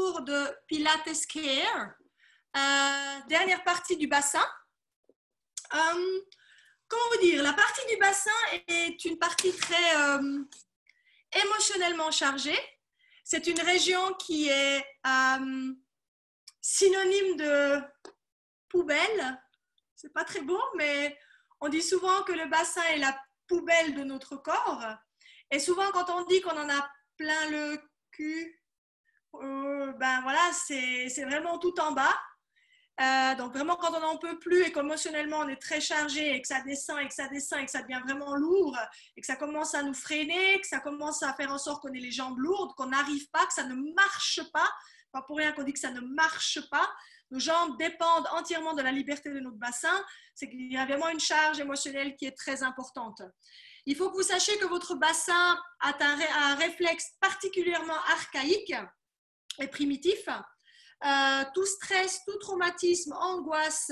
cours de Pilates Care, dernière partie du bassin. Comment vous dire, la partie du bassin est une partie très émotionnellement chargée. C'est une région qui est synonyme de poubelle. C'est pas très beau, mais on dit souvent que le bassin est la poubelle de notre corps. Et souvent, quand on dit qu'on en a plein le cul, ben voilà, c'est vraiment tout en bas. Donc vraiment, quand on n'en peut plus et qu'émotionnellement on est très chargé et que ça descend et que ça descend et que ça devient vraiment lourd et que ça commence à nous freiner, que ça commence à faire en sorte qu'on ait les jambes lourdes, qu'on n'arrive pas, que ça ne marche pas. Pas pour rien qu'on dit que ça ne marche pas. Nos jambes dépendent entièrement de la liberté de notre bassin. C'est qu'il y a vraiment une charge émotionnelle qui est très importante. Il faut que vous sachiez que votre bassin a un réflexe particulièrement archaïque et primitif. Tout stress, tout traumatisme, angoisse,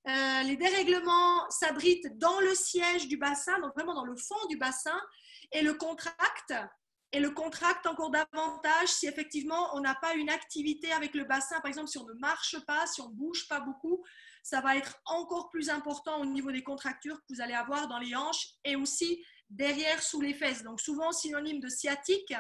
les dérèglements s'abritent dans le siège du bassin, donc vraiment dans le fond du bassin, et le contracte encore davantage si effectivement on n'a pas une activité avec le bassin. Par exemple, si on ne marche pas, si on ne bouge pas beaucoup, ça va être encore plus important au niveau des contractures que vous allez avoir dans les hanches et aussi derrière sous les fesses. Donc souvent synonyme de sciatique,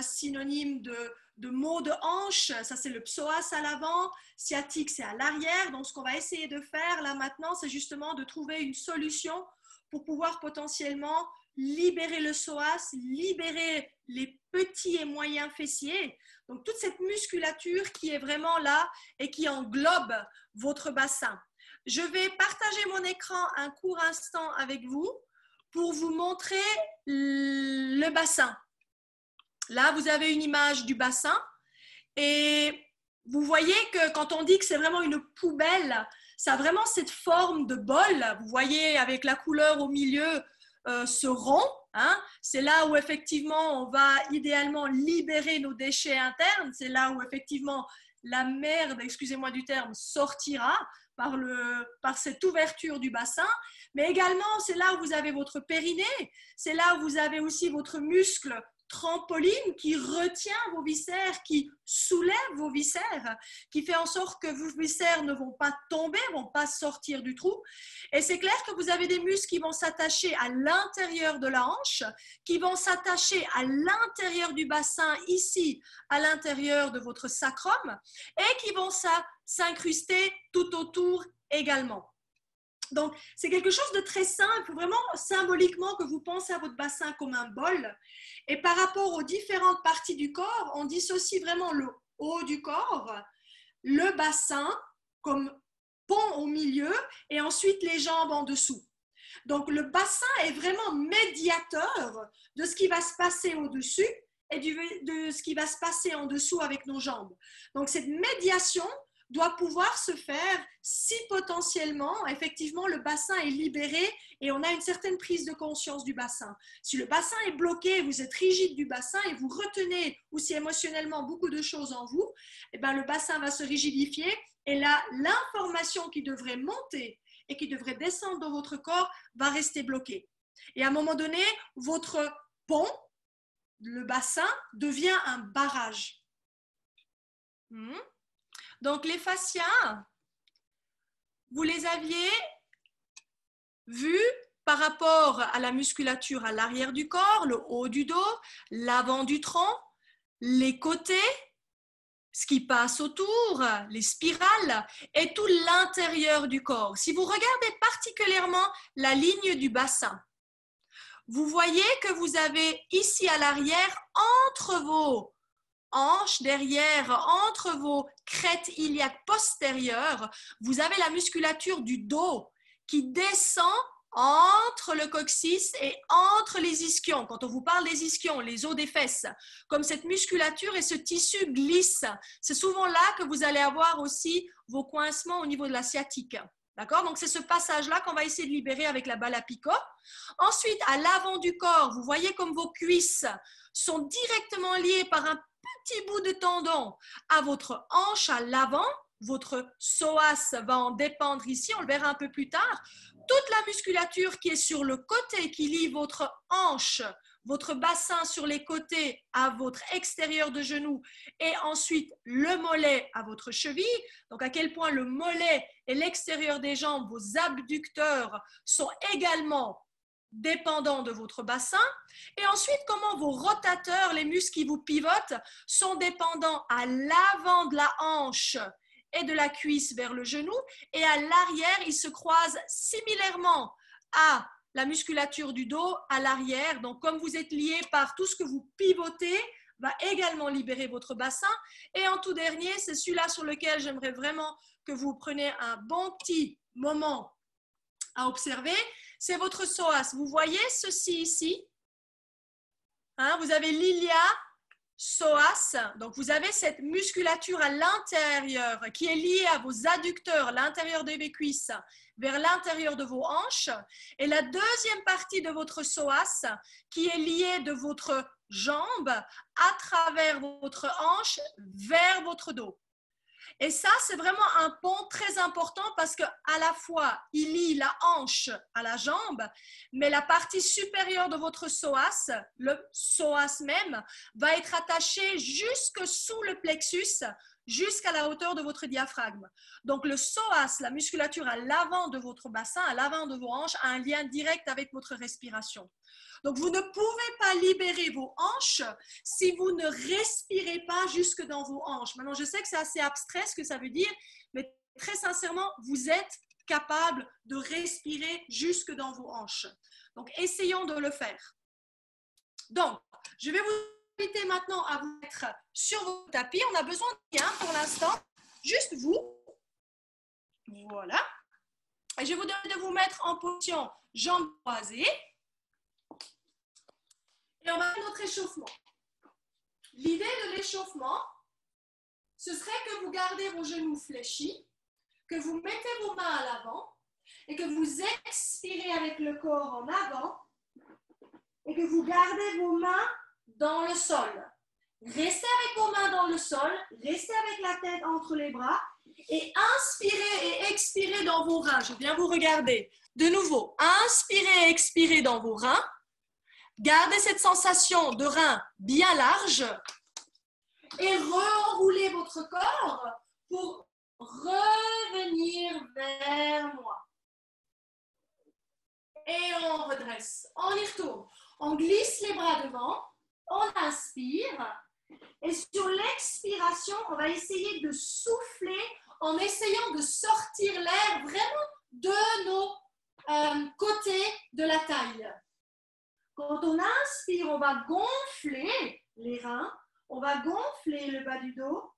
synonyme de maux de hanche. Ça c'est le psoas à l'avant, sciatique c'est à l'arrière. Donc ce qu'on va essayer de faire là maintenant, c'est justement de trouver une solution pour pouvoir potentiellement libérer le psoas, libérer les petits et moyens fessiers. Donc toute cette musculature qui est vraiment là et qui englobe votre bassin. Je vais partager mon écran un court instant avec vous pour vous montrer le bassin. Là, vous avez une image du bassin et vous voyez que quand on dit que c'est vraiment une poubelle, ça a vraiment cette forme de bol. Vous voyez avec la couleur au milieu ce rond. Hein, c'est là où effectivement on va idéalement libérer nos déchets internes. C'est là où effectivement la merde, excusez-moi du terme, sortira par cette ouverture du bassin. Mais également, c'est là où vous avez votre périnée. C'est là où vous avez aussi votre muscle trampoline qui retient vos viscères, qui soulève vos viscères, qui fait en sorte que vos viscères ne vont pas tomber, ne vont pas sortir du trou. Et c'est clair que vous avez des muscles qui vont s'attacher à l'intérieur de la hanche, qui vont s'attacher à l'intérieur du bassin, ici, à l'intérieur de votre sacrum, et qui vont s'incruster tout autour également. Donc, c'est quelque chose de très simple. Il faut vraiment symboliquement que vous pensez à votre bassin comme un bol. Et par rapport aux différentes parties du corps, on dissocie vraiment le haut du corps, le bassin comme pont au milieu et ensuite les jambes en dessous. Donc, le bassin est vraiment médiateur de ce qui va se passer au-dessus et de ce qui va se passer en dessous avec nos jambes. Donc, cette médiation doit pouvoir se faire si potentiellement, effectivement, le bassin est libéré et on a une certaine prise de conscience du bassin. Si le bassin est bloqué, vous êtes rigide du bassin et vous retenez aussi émotionnellement beaucoup de choses en vous, eh bien, le bassin va se rigidifier et là, l'information qui devrait monter et qui devrait descendre dans votre corps va rester bloquée. Et à un moment donné, votre pont, le bassin, devient un barrage. Donc, les fascias, vous les aviez vus par rapport à la musculature à l'arrière du corps, le haut du dos, l'avant du tronc, les côtés, ce qui passe autour, les spirales et tout l'intérieur du corps. Si vous regardez particulièrement la ligne du bassin, vous voyez que vous avez ici à l'arrière, entre vos hanches derrière, entre vos crêtes iliaques postérieures, vous avez la musculature du dos qui descend entre le coccyx et entre les ischions. Quand on vous parle des ischions, les os des fesses, comme cette musculature et ce tissu glisse, c'est souvent là que vous allez avoir aussi vos coincements au niveau de la sciatique. D'accord? Donc, c'est ce passage-là qu'on va essayer de libérer avec la balle à picot. Ensuite, à l'avant du corps, vous voyez comme vos cuisses sont directement liées par un petit bout de tendon à votre hanche à l'avant. Votre psoas va en dépendre ici, on le verra un peu plus tard. Toute la musculature qui est sur le côté, qui lie votre hanche, votre bassin sur les côtés à votre extérieur de genou et ensuite le mollet à votre cheville. Donc, à quel point le mollet et l'extérieur des jambes, vos abducteurs, sont également dépendants de votre bassin. Et ensuite, comment vos rotateurs, les muscles qui vous pivotent, sont dépendants à l'avant de la hanche et de la cuisse vers le genou, et à l'arrière, ils se croisent similairement à la musculature du dos, à l'arrière. Donc, comme vous êtes lié par tout ce que vous pivotez, va également libérer votre bassin. Et en tout dernier, c'est celui-là sur lequel j'aimerais vraiment que vous preniez un bon petit moment à observer, c'est votre psoas. Vous voyez ceci ici, hein, vous avez l'ilia, psoas, donc vous avez cette musculature à l'intérieur qui est liée à vos adducteurs, l'intérieur de vos cuisses, vers l'intérieur de vos hanches, et la deuxième partie de votre psoas qui est liée de votre jambe à travers votre hanche vers votre dos. Et ça, c'est vraiment un pont très important parce qu'à la fois, il lie la hanche à la jambe, mais la partie supérieure de votre psoas, le psoas même, va être attachée jusque sous le plexus, jusqu'à la hauteur de votre diaphragme. Donc, le psoas, la musculature à l'avant de votre bassin, à l'avant de vos hanches, a un lien direct avec votre respiration. Donc, vous ne pouvez pas libérer vos hanches si vous ne respirez pas jusque dans vos hanches. Maintenant, je sais que c'est assez abstrait ce que ça veut dire, mais très sincèrement, vous êtes capable de respirer jusque dans vos hanches. Donc, essayons de le faire. Donc, je vais vous inviter maintenant à vous mettre sur vos tapis. On a besoin de rien pour l'instant, juste vous. Voilà. Et je vais vous demander de vous mettre en position jambes croisées. Et on va faire notre échauffement. L'idée de l'échauffement, ce serait que vous gardez vos genoux fléchis, que vous mettez vos mains à l'avant et que vous expirez avec le corps en avant et que vous gardez vos mains dans le sol. Restez avec vos mains dans le sol, restez avec la tête entre les bras et inspirez et expirez dans vos reins. Je viens vous regarder. De nouveau, inspirez et expirez dans vos reins. Gardez cette sensation de rein bien large et renroulez votre corps pour revenir vers moi. Et on redresse, on y retourne. On glisse les bras devant, on inspire et sur l'expiration, on va essayer de souffler en essayant de sortir l'air vraiment de nos côtés de la taille. Quand on inspire, on va gonfler les reins, on va gonfler le bas du dos.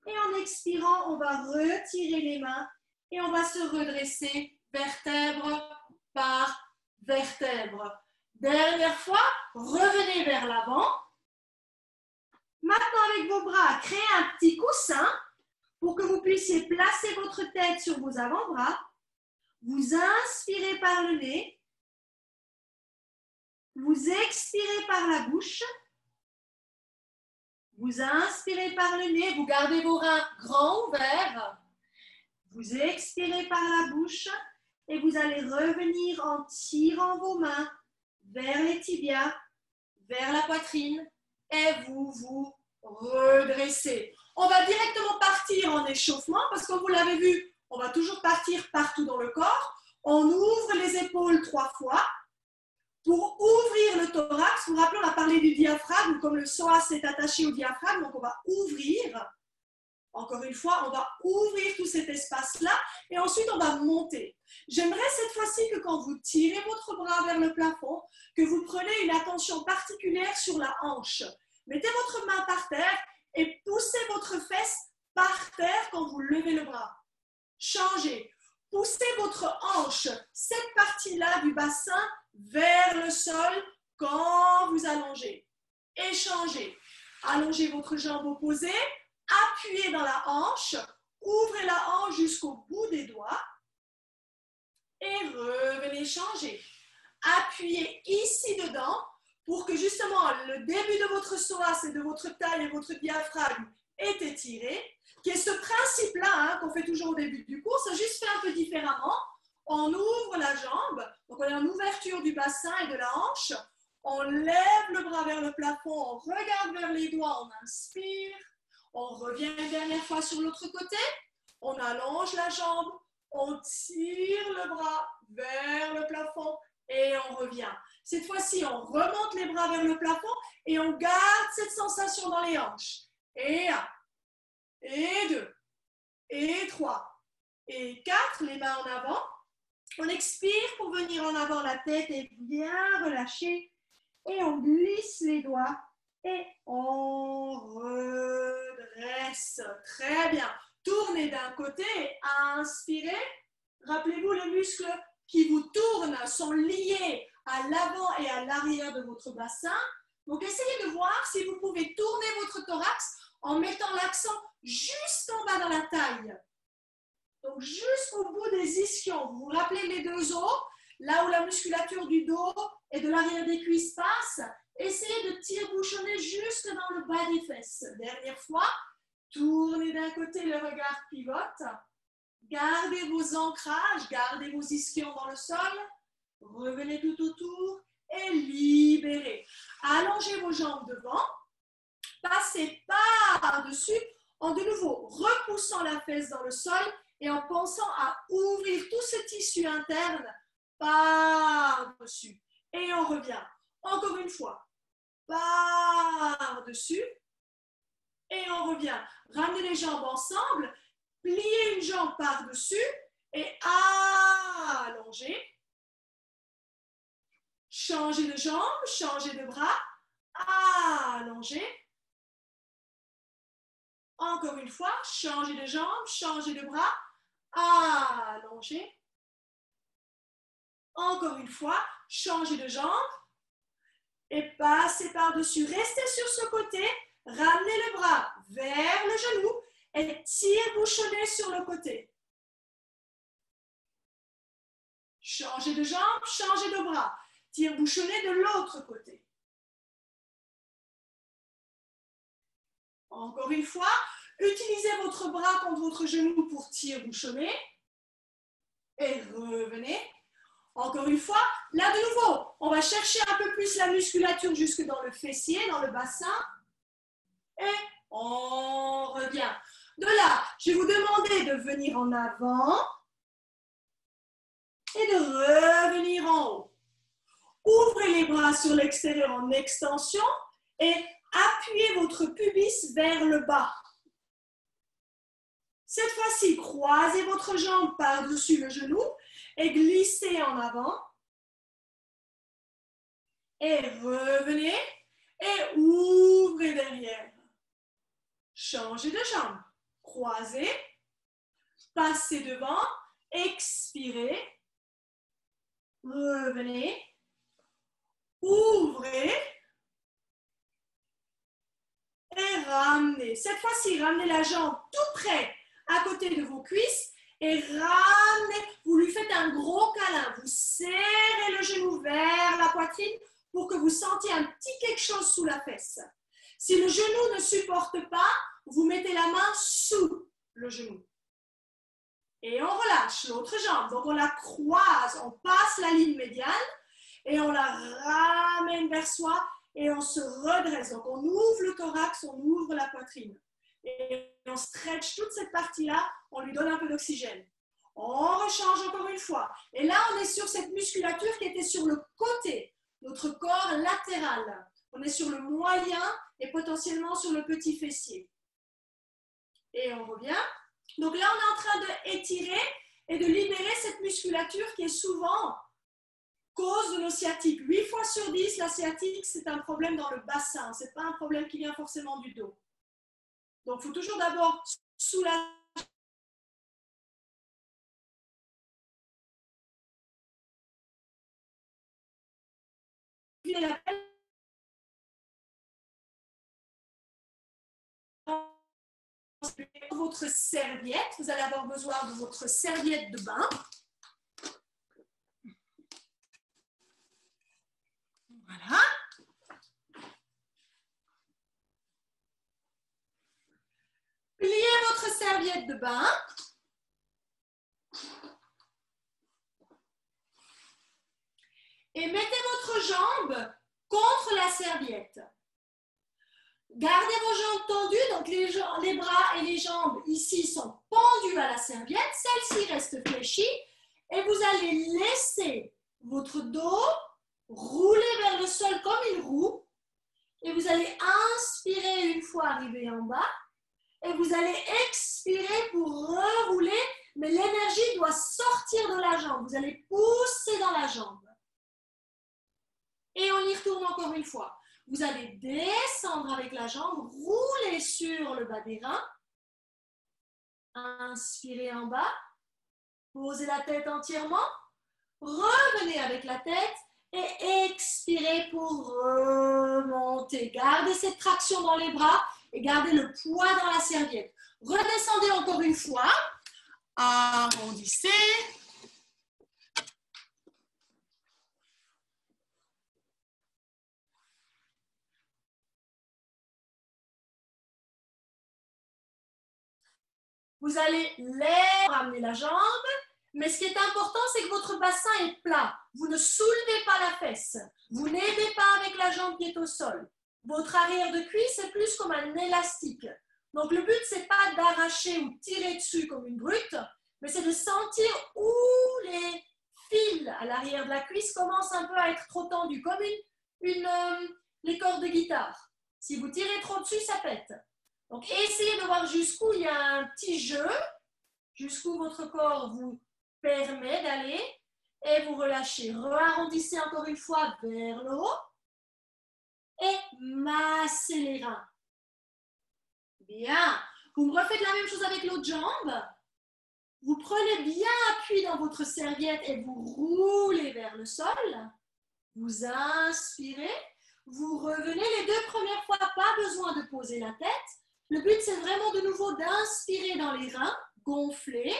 Et en expirant, on va retirer les mains et on va se redresser vertèbre par vertèbre. Dernière fois, revenez vers l'avant. Maintenant, avec vos bras, créez un petit coussin pour que vous puissiez placer votre tête sur vos avant-bras. Vous inspirez par le nez. Vous expirez par la bouche. Vous inspirez par le nez. Vous gardez vos reins grands ouverts. Vous expirez par la bouche. Et vous allez revenir en tirant vos mains vers les tibias, vers la poitrine. Et vous vous redressez. On va directement partir en échauffement parce que comme vous l'avez vu, on va toujours partir partout dans le corps. On ouvre les épaules 3 fois. Pour ouvrir le thorax, vous vous rappelez, on a parlé du diaphragme, comme le psoas est attaché au diaphragme, donc on va ouvrir, encore une fois, on va ouvrir tout cet espace-là et ensuite on va monter. J'aimerais cette fois-ci que quand vous tirez votre bras vers le plafond, que vous preniez une attention particulière sur la hanche. Mettez votre main par terre et poussez votre fesse par terre quand vous levez le bras. Changez. Poussez votre hanche, cette partie-là du bassin, vers le sol quand vous allongez. Échangez. Allongez votre jambe opposée, appuyez dans la hanche, ouvrez la hanche jusqu'au bout des doigts et revenez changer. Appuyez ici dedans pour que justement le début de votre psoas et de votre taille et votre diaphragme est étiré, qui est ce principe-là qu'on fait toujours au début du cours, c'est juste fait un peu différemment. On ouvre la jambe, donc on a une ouverture du bassin et de la hanche, On lève le bras vers le plafond, on regarde vers les doigts, on inspire. On revient une dernière fois sur l'autre côté. On allonge la jambe, on tire le bras vers le plafond et on revient. Cette fois-ci, on remonte les bras vers le plafond et on garde cette sensation dans les hanches. Et 1, et 2, et 3, et 4, les mains en avant. On expire pour venir en avant, la tête est bien relâchée. Et on glisse les doigts et on redresse. Très bien. Tournez d'un côté, inspirez. Rappelez-vous, les muscles qui vous tournent sont liés à l'avant et à l'arrière de votre bassin. Donc, essayez de voir si vous pouvez tourner votre thorax en mettant l'accent juste en bas dans la taille. Donc, jusqu'au bout des ischions. Vous vous rappelez les deux os, là où la musculature du dos et de l'arrière des cuisses passe. Essayez de tire-bouchonner jusque dans le bas des fesses. Dernière fois, tournez d'un côté, le regard pivote. Gardez vos ancrages, gardez vos ischions dans le sol. Revenez tout autour et libérez. Allongez vos jambes devant. Passez par-dessus en de nouveau repoussant la fesse dans le sol et en pensant à ouvrir tout ce tissu interne par-dessus. Et on revient. Encore une fois. Par-dessus. Et on revient. Ramenez les jambes ensemble. Pliez une jambe par-dessus. Et allongez. Changez de jambe. Changez de bras. Allongez. Encore une fois. Changez de jambe. Changez de bras. Allongez. Encore une fois, changez de jambe et passez par-dessus. Restez sur ce côté, ramenez le bras vers le genou et tire-bouchonnez sur le côté. Changez de jambe, changez de bras. Tire-bouchonnez de l'autre côté. Encore une fois, utilisez votre bras contre votre genou pour tire-bouchonner et revenez. Encore une fois, là de nouveau, on va chercher un peu plus la musculature jusque dans le fessier, dans le bassin. Et on revient. De là, je vais vous demander de venir en avant et de revenir en haut. Ouvrez les bras sur l'extérieur en extension et appuyez votre pubis vers le bas. Cette fois-ci, croisez votre jambe par-dessus le genou et glissez en avant. Et revenez et ouvrez derrière. Changez de jambe. Croisez. Passez devant. Expirez. Revenez. Ouvrez. Et ramenez. Cette fois-ci, ramenez la jambe tout près à côté de vos cuisses. Et ramenez, vous lui faites un gros câlin. Vous serrez le genou vers la poitrine pour que vous sentiez un petit quelque chose sous la fesse. Si le genou ne supporte pas, vous mettez la main sous le genou. Et on relâche l'autre jambe. Donc on la croise, on passe la ligne médiane et on la ramène vers soi et on se redresse. Donc on ouvre le thorax, on ouvre la poitrine. Et on stretch toute cette partie-là, on lui donne un peu d'oxygène. On rechange encore une fois. Et là, on est sur cette musculature qui était sur le côté, notre corps latéral. On est sur le moyen et potentiellement sur le petit fessier. Et on revient. Donc là, on est en train d'étirer et de libérer cette musculature qui est souvent cause de nos sciatiques. 8 fois sur 10, la sciatique, c'est un problème dans le bassin. Ce n'est pas un problème qui vient forcément du dos. Donc, il faut toujours d'abord soulager la votre serviette. Vous allez avoir besoin de votre serviette de bain. Voilà. Pliez votre serviette de bain. Et mettez votre jambe contre la serviette. Gardez vos jambes tendues, donc les bras et les jambes ici sont pendus à la serviette, celle-ci reste fléchie et vous allez laisser votre dos rouler vers le sol comme une roue et vous allez inspirer une fois arrivé en bas et vous allez expirer pour rerouler, mais l'énergie doit sortir de la jambe, vous allez pousser dans la jambe. Et on y retourne encore une fois. Vous allez descendre avec la jambe, rouler sur le bas des reins. Inspirez en bas. Posez la tête entièrement. Revenez avec la tête et expirez pour remonter. Gardez cette traction dans les bras et gardez le poids dans la serviette. Redescendez encore une fois. Arrondissez. Vous allez ramener la jambe, mais ce qui est important, c'est que votre bassin est plat. Vous ne soulevez pas la fesse. Vous n'aidez pas avec la jambe qui est au sol. Votre arrière de cuisse est plus comme un élastique. Donc le but, ce n'est pas d'arracher ou tirer dessus comme une brute, mais c'est de sentir où les fils à l'arrière de la cuisse commencent un peu à être trop tendus, comme les cordes de guitare. Si vous tirez trop dessus, ça pète. Donc, essayez de voir jusqu'où il y a un petit jeu, jusqu'où votre corps vous permet d'aller et vous relâchez. Arrondissez encore une fois vers le haut et massez les reins. Bien. Vous me refaites la même chose avec l'autre jambe. Vous prenez bien appui dans votre serviette et vous roulez vers le sol. Vous inspirez. Vous revenez les 2 premières fois, pas besoin de poser la tête. Le but, c'est vraiment de nouveau d'inspirer dans les reins, gonfler,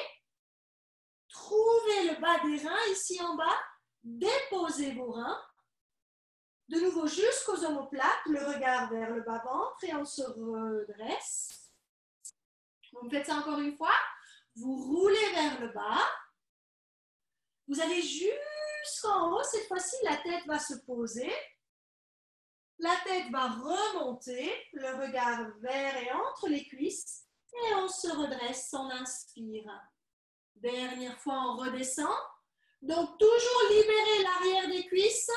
trouvez le bas des reins ici en bas, déposez vos reins, de nouveau jusqu'aux omoplates, le regard vers le bas-ventre et on se redresse. Vous me faites ça encore une fois, vous roulez vers le bas, vous allez jusqu'en haut, cette fois-ci la tête va se poser. La tête va remonter, le regard vers et entre les cuisses et on se redresse, on inspire. Dernière fois, on redescend. Donc, toujours libérer l'arrière des cuisses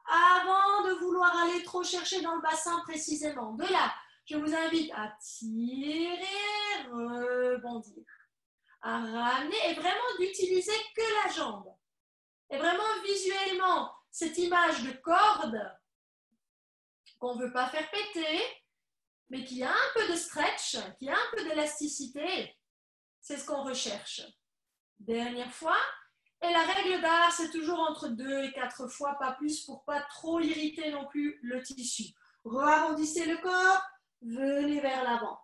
avant de vouloir aller trop chercher dans le bassin précisément. De là, je vous invite à tirer, rebondir, à ramener et vraiment d'utiliser que la jambe. Et vraiment visuellement, cette image de corde qu'on ne veut pas faire péter, mais qui a un peu de stretch, qui a un peu d'élasticité, c'est ce qu'on recherche. Dernière fois, et la règle d'art, c'est toujours entre 2 et 4 fois, pas plus, pour pas trop irriter non plus le tissu. Arrondissez le corps, venez vers l'avant.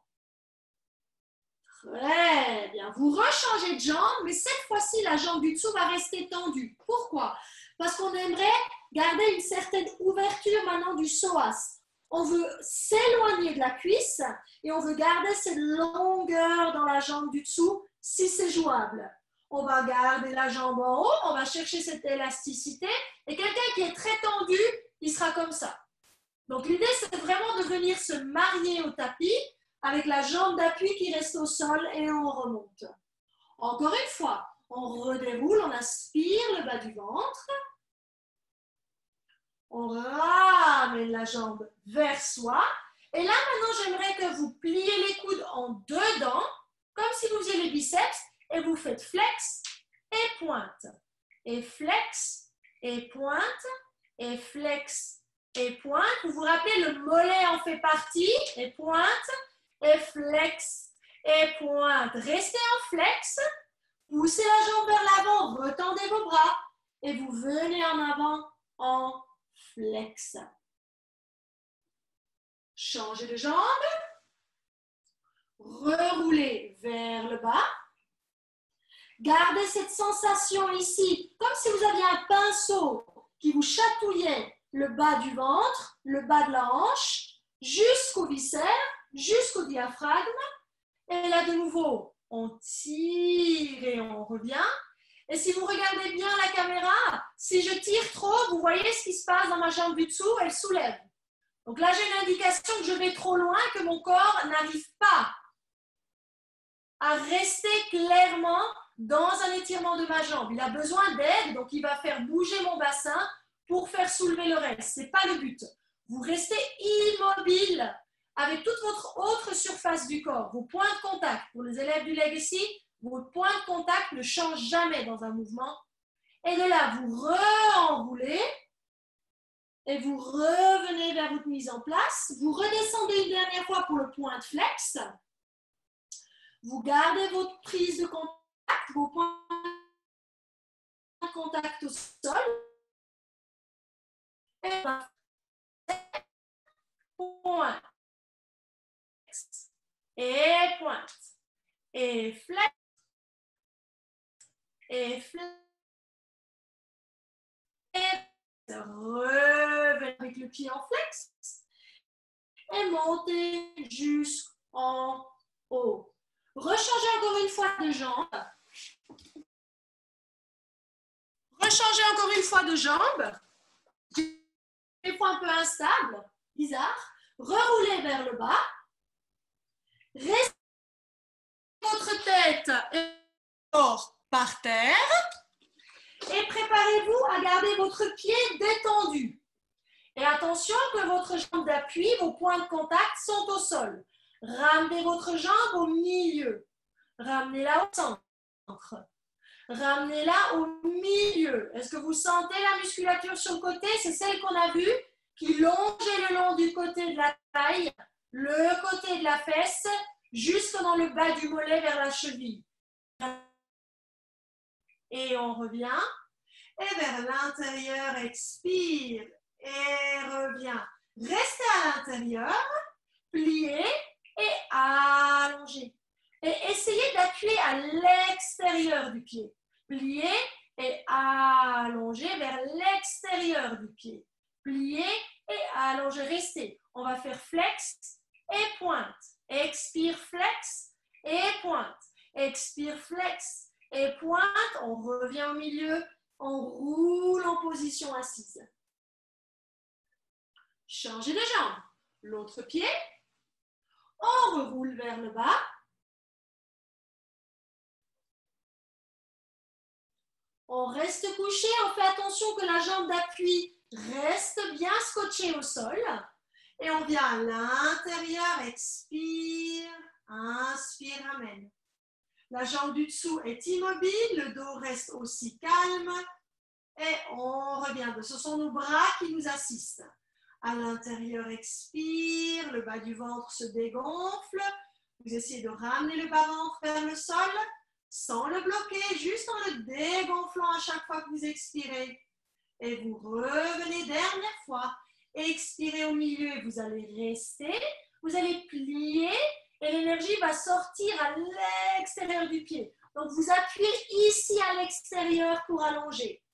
Très bien. Vous rechangez de jambe, mais cette fois-ci, la jambe du dessous va rester tendue. Pourquoi? Parce qu'on aimerait garder une certaine ouverture maintenant du psoas. On veut s'éloigner de la cuisse et on veut garder cette longueur dans la jambe du dessous si c'est jouable. On va garder la jambe en haut, on va chercher cette élasticité et quelqu'un qui est très tendu, il sera comme ça. Donc l'idée, c'est vraiment de venir se marier au tapis avec la jambe d'appui qui reste au sol et on remonte. Encore une fois, on redéroule, on aspire le bas du ventre. On ramène la jambe vers soi. Et là, maintenant, j'aimerais que vous pliez les coudes en dedans, comme si vous faisiez les biceps, et vous faites flex et pointe. Et flex et pointe, et flex et pointe. Vous vous rappelez, le mollet en fait partie, et pointe, et flex et pointe. Restez en flex, poussez la jambe vers l'avant, retendez vos bras, et vous venez en avant en flex. Changez de jambe. Reroulez vers le bas. Gardez cette sensation ici, comme si vous aviez un pinceau qui vous chatouillait le bas du ventre, le bas de la hanche, jusqu'au viscère, jusqu'au diaphragme. Et là, de nouveau, on tire et on revient. Et si vous regardez bien la caméra, si je tire trop, vous voyez ce qui se passe dans ma jambe du dessous, elle soulève. Donc là, j'ai une indication que je vais trop loin, que mon corps n'arrive pas à rester clairement dans un étirement de ma jambe. Il a besoin d'aide, donc il va faire bouger mon bassin pour faire soulever le reste. Ce n'est pas le but. Vous restez immobile avec toute votre autre surface du corps. Vos points de contact, pour les élèves du Legacy, vos points de contact ne changent jamais dans un mouvement. Et de là, vous re-enroulez et vous revenez vers votre mise en place. Vous redescendez une dernière fois pour le point de flex. Vous gardez votre prise de contact, vos points de contact au sol. Et point. Et pointe. Et flex. Et flex. Et revenez avec le pied en flex. Et montez jusqu'en haut. Rechangez encore une fois de jambe. Rechangez encore une fois de jambe. Des fois un peu instable, bizarre. Reroulez vers le bas. Restez votre tête et corps par terre. Et préparez-vous à garder votre pied détendu. Et attention que votre jambe d'appui, vos points de contact sont au sol. Ramenez votre jambe au milieu. Ramenez-la au centre. Ramenez-la au milieu. Est-ce que vous sentez la musculature sur le côté? C'est celle qu'on a vue qui longeait le long du côté de la taille, le côté de la fesse, jusque dans le bas du mollet vers la cheville. Et on revient. Et vers l'intérieur, expire. Et revient. Restez à l'intérieur. Pliez et allongez. Et essayez d'appuyer à l'extérieur du pied. Pliez et allongez vers l'extérieur du pied. Pliez et allongez. Restez. On va faire flex et pointe. Expire, flex et pointe. Expire, flex et pointe. On revient au milieu. On roule en position assise. Changez de jambe. L'autre pied. On reroule vers le bas. On reste couché, on fait attention que la jambe d'appui reste bien scotchée au sol. Et on vient à l'intérieur, expire, inspire, ramène. La jambe du dessous est immobile, le dos reste aussi calme. Et on revient. Ce sont nos bras qui nous assistent. À l'intérieur, expire, le bas du ventre se dégonfle. Vous essayez de ramener le bas-ventre vers le sol sans le bloquer, juste en le dégonflant à chaque fois que vous expirez. Et vous revenez dernière fois. Expirez au milieu et vous allez rester. Vous allez plier et l'énergie va sortir à l'extérieur du pied. Donc, vous appuyez ici à l'extérieur pour allonger.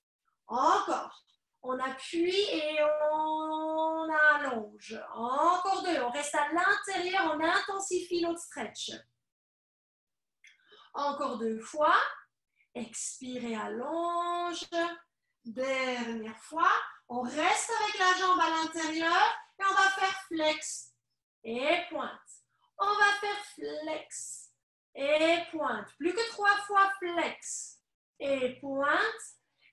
Encore. On appuie et on allonge. Encore deux. On reste à l'intérieur, on intensifie notre stretch. Encore deux fois. Expirez, allonge. Dernière fois. On reste avec la jambe à l'intérieur et on va faire flex et pointe. On va faire flex et pointe. Plus que 3 fois flex et pointe.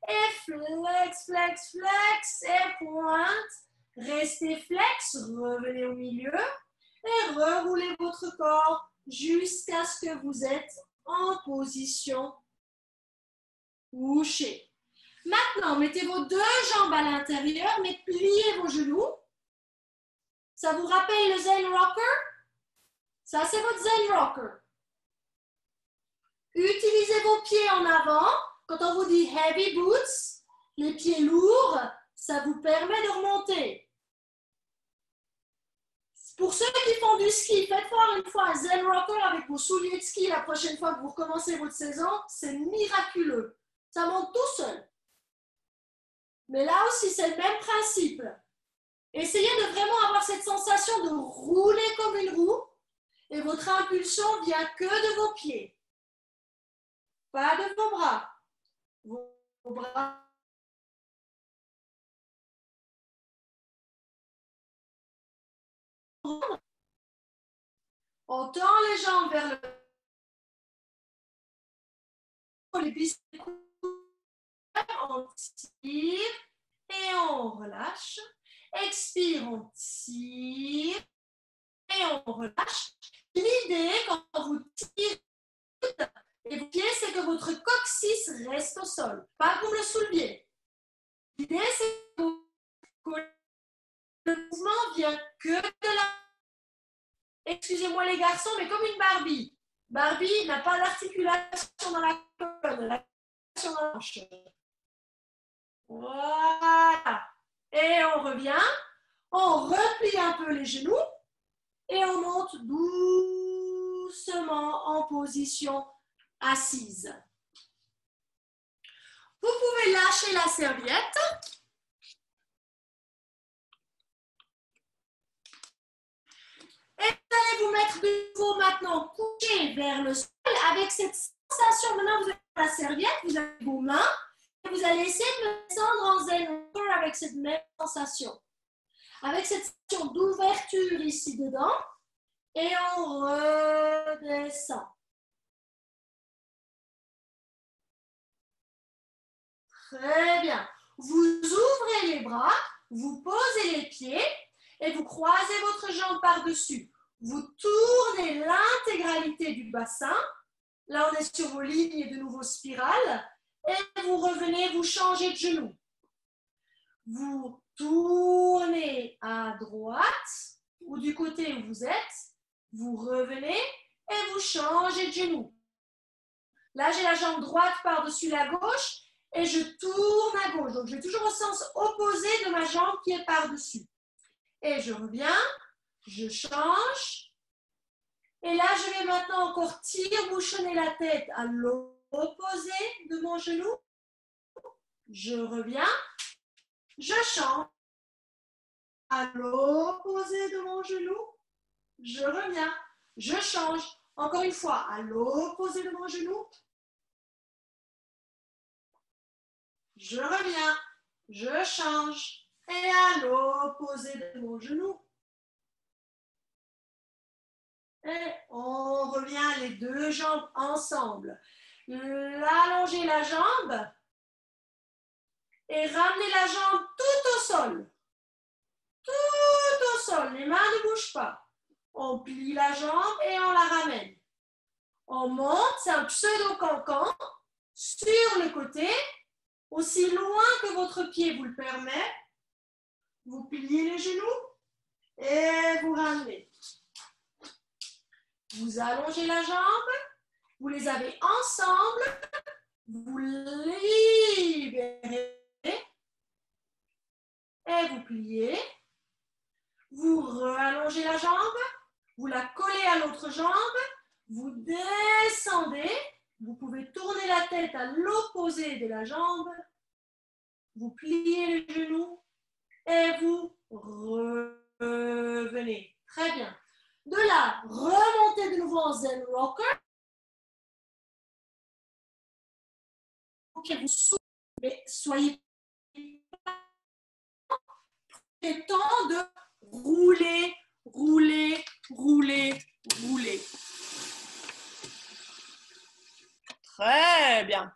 Et flex, flex, flex et pointe. Restez flex, revenez au milieu et reroulez votre corps jusqu'à ce que vous êtes en position couchée. Maintenant, mettez vos deux jambes à l'intérieur, mais pliez vos genoux. Ça vous rappelle le Zen Rocker? Ça, c'est votre Zen Rocker. Utilisez vos pieds en avant. Quand on vous dit heavy boots, les pieds lourds, ça vous permet de remonter. Pour ceux qui font du ski, faites voir une fois un Zen Rocker avec vos souliers de ski la prochaine fois que vous recommencez votre saison. C'est miraculeux. Ça monte tout seul. Mais là aussi, c'est le même principe. Essayez de vraiment avoir cette sensation de rouler comme une roue et votre impulsion vient que de vos pieds, pas de vos bras. vos bras. On tend les jambes vers le les biceps, on tire et on relâche. Expire, on tire et on relâche. L'idée, quand vous tirez et vos pieds, c'est que votre coccyx reste au sol, pas que vous le souleviez. L'idée, c'est que le mouvement vient que de la... Excusez-moi les garçons, mais comme une Barbie. Barbie n'a pas d'articulation dans la colonne, l'articulation dans la hanche. Voilà. Et on revient. On replie un peu les genoux et on monte doucement en position assise. Vous pouvez lâcher la serviette. Et vous allez vous mettre de nouveau maintenant couché vers le sol avec cette sensation. Maintenant, vous avez la serviette, vous avez vos mains et vous allez essayer de descendre en zen rocker avec cette même sensation. Avec cette sensation d'ouverture ici dedans et on redescend. Très bien. Vous ouvrez les bras, vous posez les pieds et vous croisez votre jambe par-dessus. Vous tournez l'intégralité du bassin. Là, on est sur vos lignes de nouveau spirales. Et vous revenez, vous changez de genou. Vous tournez à droite ou du côté où vous êtes. Vous revenez et vous changez de genou. Là, j'ai la jambe droite par-dessus la gauche et je tourne à gauche. Donc, je vais toujours au sens opposé de ma jambe qui est par-dessus. Et je reviens, je change. Et là, je vais maintenant encore tire-bouchonner la tête à l'opposé de mon genou. Je reviens, je change. À l'opposé de mon genou, je reviens, je change. Encore une fois, à l'opposé de mon genou. Je reviens, je change. Et à l'opposé de mon genou. Et on revient les deux jambes ensemble. Allongez la jambe et ramenez la jambe tout au sol. Tout au sol, les mains ne bougent pas. On plie la jambe et on la ramène. On monte, c'est un pseudo-cancan, sur le côté, aussi loin que votre pied vous le permet. Vous pliez les genoux et vous ramenez. Vous allongez la jambe, vous les avez ensemble, vous libérez et vous pliez. Vous allongez la jambe, vous la collez à l'autre jambe, vous descendez, vous pouvez tourner la tête à l'opposé de la jambe, vous pliez les genoux et vous revenez. Très bien. De là, remontez de nouveau en Zen Rocker. Ok, vous soufflez, mais soyez le temps de rouler, rouler, rouler, rouler. Très bien.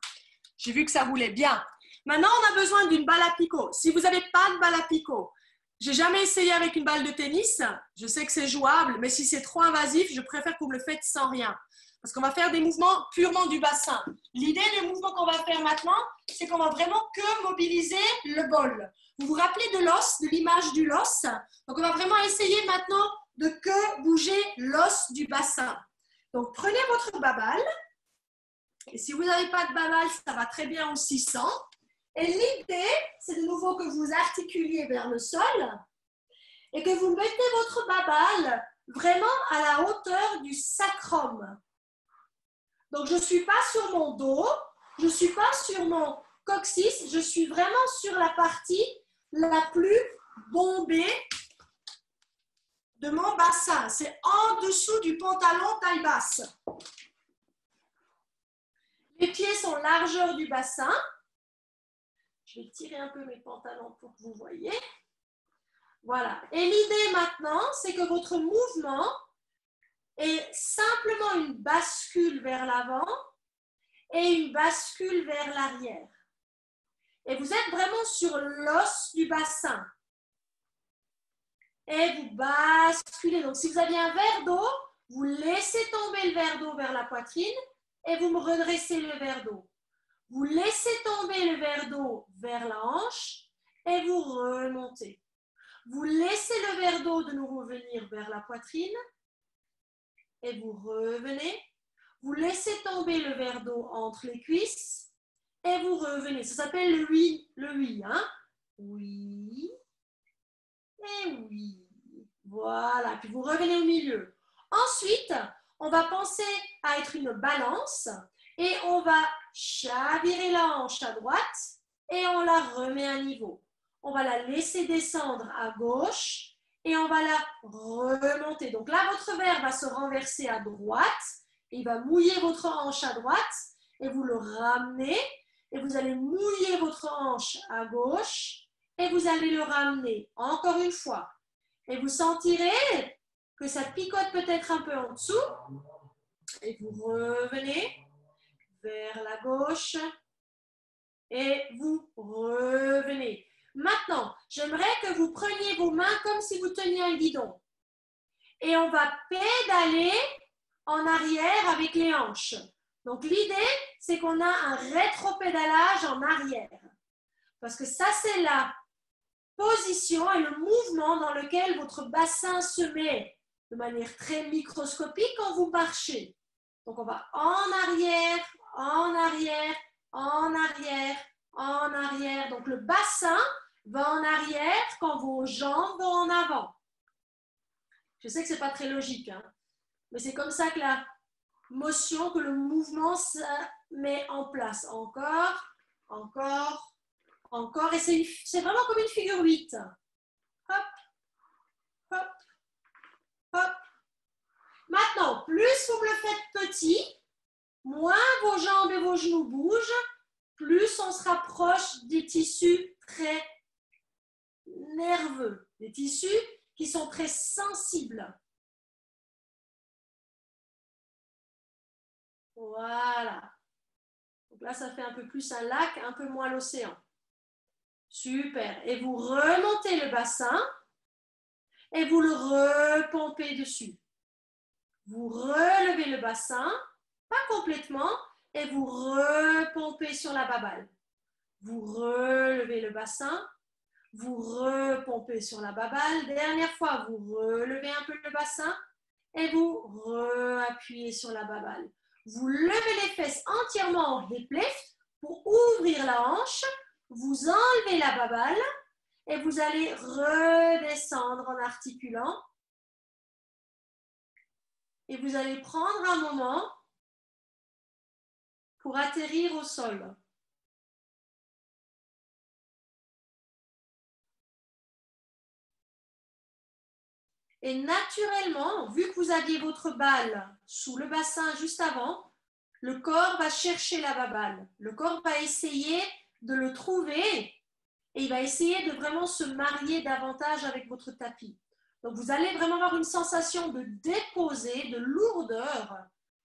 J'ai vu que ça roulait bien. Maintenant, on a besoin d'une balle à picot. Si vous n'avez pas de balle à picot, j'ai jamais essayé avec une balle de tennis. Je sais que c'est jouable, mais si c'est trop invasif, je préfère que vous me le faites sans rien. Parce qu'on va faire des mouvements purement du bassin. L'idée des mouvements qu'on va faire maintenant, c'est qu'on va vraiment que mobiliser le bol. Vous vous rappelez de l'os, de l'image du l'os? Donc, on va vraiment essayer maintenant de que bouger l'os du bassin. Donc, prenez votre babale. Et si vous n'avez pas de babale, ça va très bien aussi sans. Et l'idée, c'est de nouveau que vous articuliez vers le sol et que vous mettez votre babale vraiment à la hauteur du sacrum. Donc, je ne suis pas sur mon dos, je ne suis pas sur mon coccyx, je suis vraiment sur la partie la plus bombée de mon bassin. C'est en dessous du pantalon taille basse. Les pieds sont largeur du bassin. Je vais tirer un peu mes pantalons pour que vous voyez. Voilà. Et l'idée maintenant, c'est que votre mouvement est simplement une bascule vers l'avant et une bascule vers l'arrière. Et vous êtes vraiment sur l'os du bassin. Et vous basculez. Donc, si vous aviez un verre d'eau, vous laissez tomber le verre d'eau vers la poitrine et vous me redressez le verre d'eau. Vous laissez tomber le verre d'eau vers la hanche et vous remontez. Vous laissez le verre d'eau de nouveau venir vers la poitrine et vous revenez. Vous laissez tomber le verre d'eau entre les cuisses et vous revenez. Ça s'appelle le oui, hein? Oui et oui. Voilà, puis vous revenez au milieu. Ensuite, on va penser à être une balance et on va chavirer la hanche à droite et on la remet à niveau. On va la laisser descendre à gauche et on va la remonter. Donc là, votre verre va se renverser à droite, il va mouiller votre hanche à droite et vous le ramenez et vous allez mouiller votre hanche à gauche et vous allez le ramener encore une fois. Et vous sentirez que ça picote peut-être un peu en dessous. Et vous revenez vers la gauche et vous revenez. Maintenant, j'aimerais que vous preniez vos mains comme si vous teniez un guidon. Et on va pédaler en arrière avec les hanches. Donc l'idée, c'est qu'on a un rétropédalage en arrière. Parce que ça, c'est la position et le mouvement dans lequel votre bassin se met de manière très microscopique quand vous marchez. Donc, on va en arrière, en arrière, en arrière, en arrière. Donc, le bassin va en arrière quand vos jambes vont en avant. Je sais que ce n'est pas très logique, hein, mais c'est comme ça que la motion, que le mouvement se met en place. Encore, encore, encore. Et c'est vraiment comme une figure 8. Hop, hop, hop. Maintenant, plus vous me le faites petit, moins vos jambes et vos genoux bougent, plus on se rapproche des tissus très nerveux, des tissus qui sont très sensibles. Voilà. Donc là, ça fait un peu plus un lac, un peu moins l'océan. Super. Et vous remontez le bassin et vous le repompez dessus. Vous relevez le bassin, pas complètement, et vous repompez sur la babale. Vous relevez le bassin, vous repompez sur la babale. Dernière fois, vous relevez un peu le bassin et vous reappuyez sur la babale. Vous levez les fesses entièrement en hip lift pour ouvrir la hanche. Vous enlevez la babale et vous allez redescendre en articulant. Et vous allez prendre un moment pour atterrir au sol. Et naturellement, vu que vous aviez votre balle sous le bassin juste avant, le corps va chercher la babale. Le corps va essayer de le trouver et il va essayer de vraiment se marier davantage avec votre tapis. Donc, vous allez vraiment avoir une sensation de déposer, de lourdeur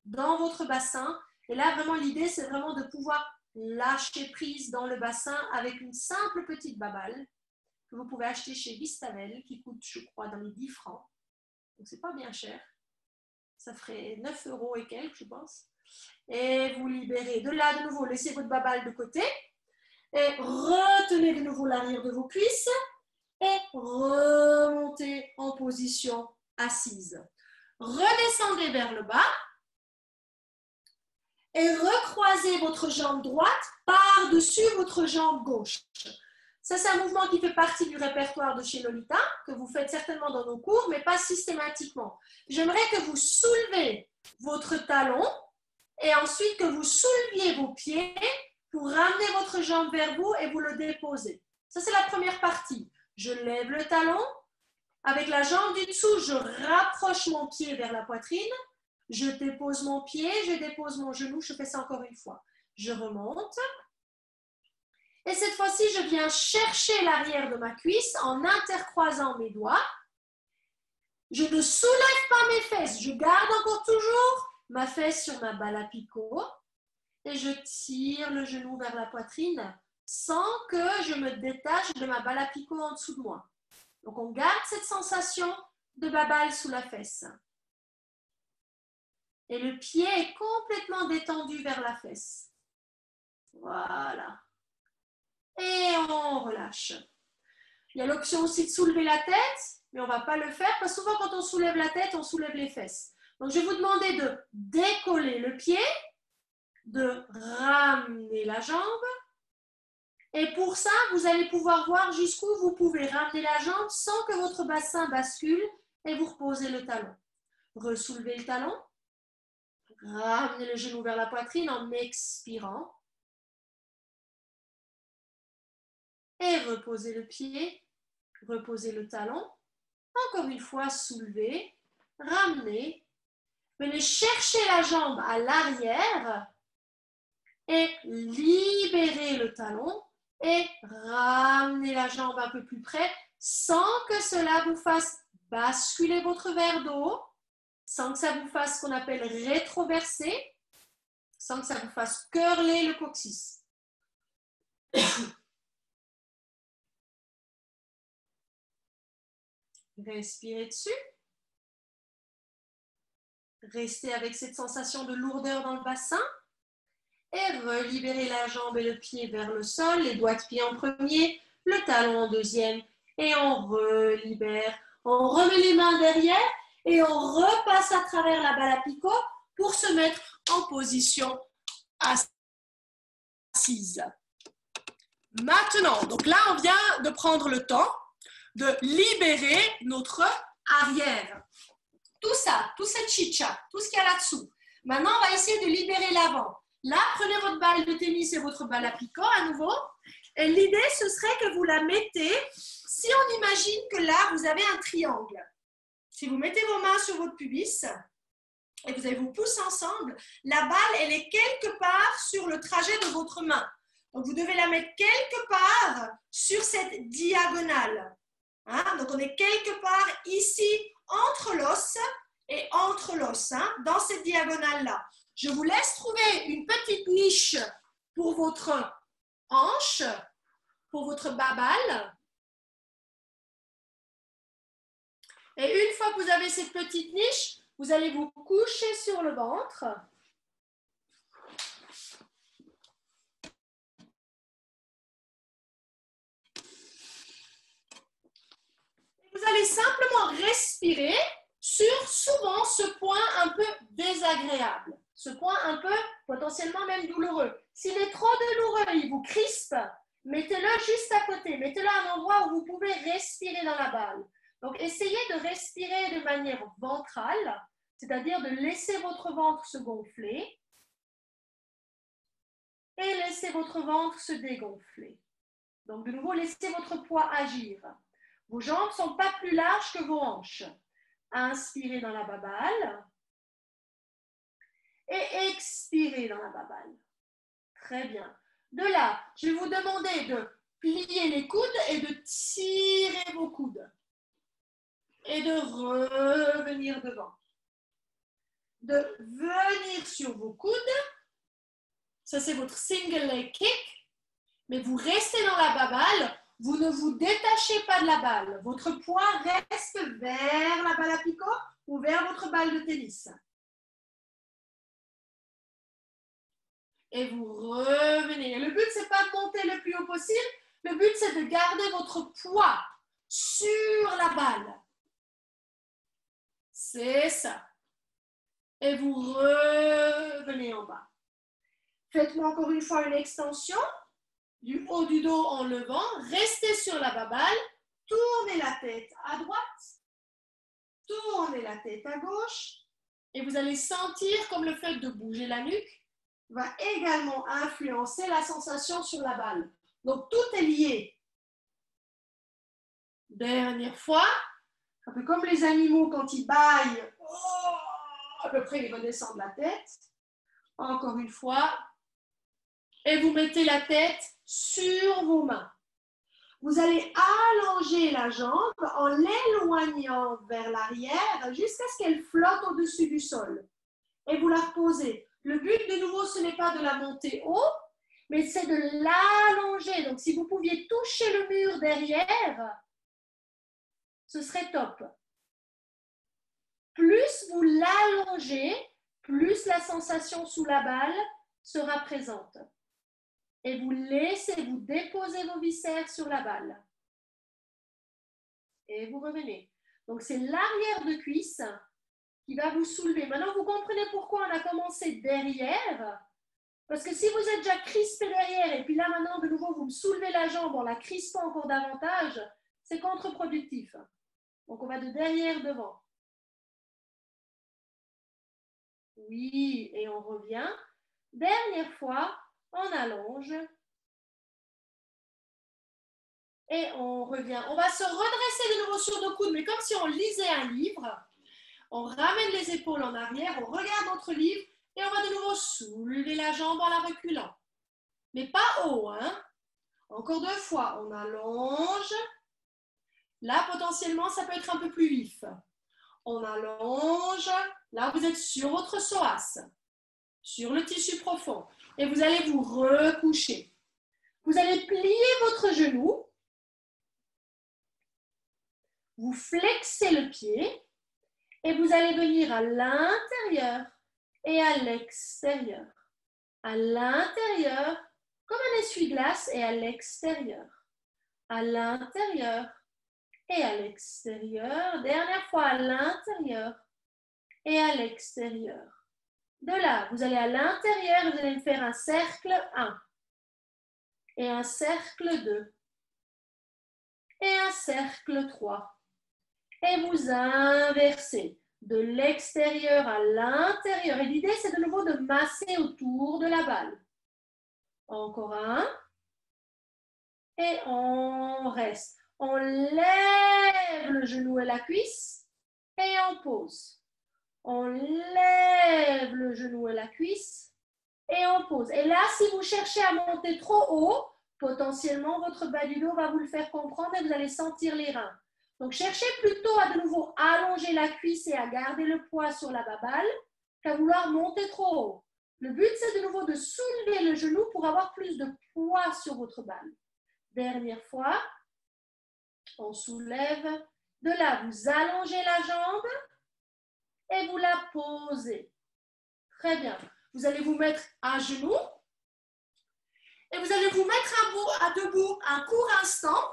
dans votre bassin. Et là, vraiment, l'idée, c'est vraiment de pouvoir lâcher prise dans le bassin avec une simple petite babale que vous pouvez acheter chez Vistavel, qui coûte, je crois, dans les 10 francs. Donc, c'est pas bien cher. Ça ferait 9 € et quelques, je pense. Et vous libérez. De là, de nouveau, laissez votre babale de côté. Et retenez de nouveau l'arrière de vos cuisses. Et remontez en position assise. Redescendez vers le bas. Et recroisez votre jambe droite par-dessus votre jambe gauche. Ça, c'est un mouvement qui fait partie du répertoire de chez Lolita, que vous faites certainement dans nos cours, mais pas systématiquement. J'aimerais que vous soulevez votre talon et ensuite que vous souleviez vos pieds pour ramener votre jambe vers vous et vous le déposez. Ça, c'est la première partie. Je lève le talon. Avec la jambe du dessous, je rapproche mon pied vers la poitrine. Je dépose mon pied, je dépose mon genou. Je fais ça encore une fois. Je remonte. Et cette fois-ci, je viens chercher l'arrière de ma cuisse en intercroisant mes doigts. Je ne soulève pas mes fesses, je garde encore toujours ma fesse sur ma balle à picot et je tire le genou vers la poitrine sans que je me détache de ma balle à picot en dessous de moi. Donc on garde cette sensation de ma balle sous la fesse. Et le pied est complètement détendu vers la fesse. Voilà. Et on relâche. Il y a l'option aussi de soulever la tête, mais on ne va pas le faire parce que souvent quand on soulève la tête, on soulève les fesses. Donc je vais vous demander de décoller le pied, de ramener la jambe. Et pour ça, vous allez pouvoir voir jusqu'où vous pouvez ramener la jambe sans que votre bassin bascule et vous reposez le talon. Ressoulevez le talon. Ramenez le genou vers la poitrine en expirant. Et reposez le pied. Reposez le talon. Encore une fois, soulevez. Ramenez. Venez chercher la jambe à l'arrière. Et libérez le talon. Et ramenez la jambe un peu plus près sans que cela vous fasse basculer votre verre d'eau, sans que ça vous fasse ce qu'on appelle rétroverser, sans que ça vous fasse curler le coccyx. Respirez dessus. Restez avec cette sensation de lourdeur dans le bassin. Et relibérez la jambe et le pied vers le sol, les doigts de pied en premier, le talon en deuxième. Et on relibère. On remet les mains derrière et on repasse à travers la balle à picot pour se mettre en position assise. Maintenant, donc là, on vient de prendre le temps de libérer notre arrière. Tout ça, tout cette chicha, tout ce qu'il y a là-dessous. Maintenant, on va essayer de libérer l'avant. Là, prenez votre balle de tennis et votre balle à picot à nouveau. Et l'idée, ce serait que vous la mettez, si on imagine que là, vous avez un triangle. Si vous mettez vos mains sur votre pubis et vous avez vos pouces ensemble, la balle, elle est quelque part sur le trajet de votre main. Donc, vous devez la mettre quelque part sur cette diagonale. Hein? Donc, on est quelque part ici, entre l'os et entre l'os, hein, dans cette diagonale-là. Je vous laisse trouver une petite niche pour votre hanche, pour votre babale. Et une fois que vous avez cette petite niche, vous allez vous coucher sur le ventre. Vous allez simplement respirer sur souvent ce point un peu désagréable, ce point un peu potentiellement même douloureux. S'il est trop douloureux, il vous crispe, mettez-le juste à côté, mettez-le à un endroit où vous pouvez respirer dans la balle. Donc, essayez de respirer de manière ventrale, c'est-à-dire de laisser votre ventre se gonfler et laissez votre ventre se dégonfler. Donc, de nouveau, laissez votre poids agir. Vos jambes ne sont pas plus larges que vos hanches. Inspirez dans la babale et expirez dans la babale. Très bien. De là, je vais vous demander de plier les coudes et de tirer vos coudes. Et de revenir devant. De venir sur vos coudes. Ça, c'est votre single leg kick. Mais vous restez dans la babale. Vous ne vous détachez pas de la balle. Votre poids reste vers la balle à picot ou vers votre balle de tennis. Et vous revenez. Le but, ce n'est pas de monter le plus haut possible. Le but, c'est de garder votre poids sur la balle. C'est ça. Et vous revenez en bas. Faites-moi encore une fois une extension. Du haut du dos en levant, restez sur la babale, tournez la tête à droite, tournez la tête à gauche et vous allez sentir comme le fait de bouger la nuque va également influencer la sensation sur la balle. Donc tout est lié. Dernière fois, un peu comme les animaux quand ils bâillent, à peu près ils redescendent la tête. Encore une fois. Et vous mettez la tête sur vos mains. Vous allez allonger la jambe en l'éloignant vers l'arrière jusqu'à ce qu'elle flotte au-dessus du sol. Et vous la reposez. Le but, de nouveau, ce n'est pas de la monter haut, mais c'est de l'allonger. Donc, si vous pouviez toucher le mur derrière, ce serait top. Plus vous l'allongez, plus la sensation sous la balle sera présente. Et vous laissez vous déposer vos viscères sur la balle. Et vous revenez. Donc, c'est l'arrière de cuisse qui va vous soulever. Maintenant, vous comprenez pourquoi on a commencé derrière. Parce que si vous êtes déjà crispé derrière, et puis là, maintenant, de nouveau, vous me soulevez la jambe en la crispant encore davantage, c'est contre-productif. Donc, on va de derrière devant. Oui, et on revient. Dernière fois, on allonge. Et on revient. On va se redresser de nouveau sur nos coudes, mais comme si on lisait un livre. On ramène les épaules en arrière, on regarde notre livre et on va de nouveau soulever la jambe en la reculant. Mais pas haut, hein? Encore 2 fois, on allonge. Là, potentiellement, ça peut être un peu plus vif. On allonge. Là, vous êtes sur votre psoas, sur le tissu profond. Et vous allez vous recoucher. Vous allez plier votre genou. Vous flexez le pied. Et vous allez venir à l'intérieur et à l'extérieur. À l'intérieur, comme un essuie-glace, et à l'extérieur. À l'intérieur et à l'extérieur. Dernière fois, à l'intérieur et à l'extérieur. De là, vous allez à l'intérieur, vous allez me faire un cercle 1 et un cercle 2 et un cercle 3. Et vous inversez de l'extérieur à l'intérieur. Et l'idée, c'est de nouveau de masser autour de la balle. Encore un. Et on reste. On lève le genou et la cuisse et on pose. On lève le genou et la cuisse et on pose. Et là, si vous cherchez à monter trop haut, potentiellement, votre bas du dos va vous le faire comprendre et vous allez sentir les reins. Donc, cherchez plutôt à de nouveau allonger la cuisse et à garder le poids sur la balle qu'à vouloir monter trop haut. Le but, c'est de nouveau de soulever le genou pour avoir plus de poids sur votre balle. Dernière fois, on soulève. De là, vous allongez la jambe et vous la posez. Très bien. Vous allez vous mettre à genoux et vous allez vous mettre à debout un court instant.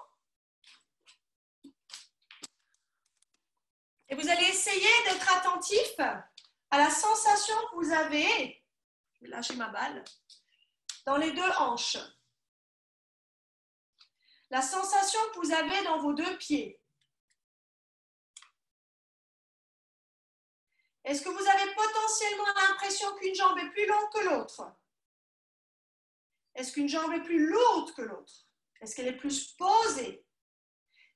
Et vous allez essayer d'être attentif à la sensation que vous avez, je vais lâcher ma balle, dans les 2 hanches. La sensation que vous avez dans vos 2 pieds. Est-ce que vous avez potentiellement l'impression qu'une jambe est plus longue que l'autre? Est-ce qu'une jambe est plus lourde que l'autre? Est-ce qu'elle est plus posée?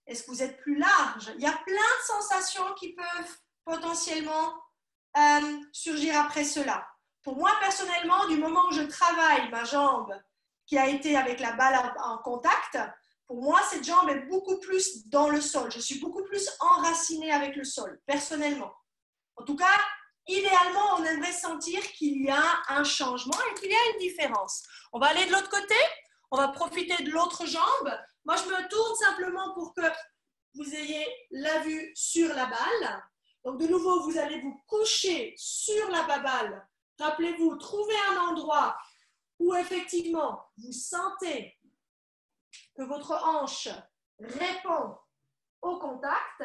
Est-ce que vous êtes plus large? Il y a plein de sensations qui peuvent potentiellement surgir après cela. Pour moi, personnellement, du moment où je travaille ma jambe qui a été avec la balle en contact, pour moi, cette jambe est beaucoup plus dans le sol. Je suis beaucoup plus enracinée avec le sol, personnellement. En tout cas, idéalement, on aimerait sentir qu'il y a un changement et qu'il y a une différence. On va aller de l'autre côté. On va profiter de l'autre jambe. Moi, je me tourne simplement pour que vous ayez la vue sur la balle. Donc, de nouveau, vous allez vous coucher sur la balle. Rappelez-vous, trouvez un endroit où effectivement, vous sentez que votre hanche répond au contact.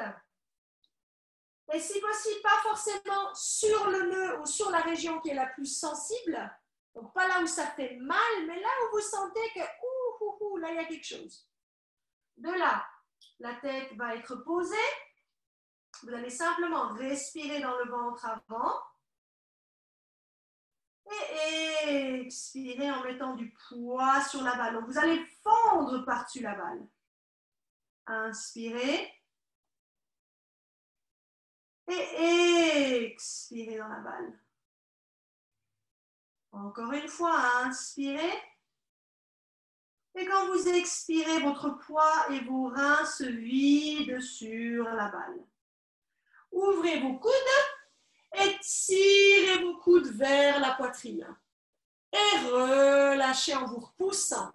Et si possible, pas forcément sur le nœud ou sur la région qui est la plus sensible. Donc, pas là où ça fait mal, mais là où vous sentez que là, il y a quelque chose. De là, la tête va être posée. Vous allez simplement respirer dans le ventre avant. Et expirer en mettant du poids sur la balle. Donc, vous allez fondre par-dessus la balle. Inspirez. Et expirez dans la balle. Encore une fois, inspirez. Et quand vous expirez, votre poids et vos reins se vident sur la balle. Ouvrez vos coudes et tirez vos coudes vers la poitrine. Et relâchez en vous repoussant.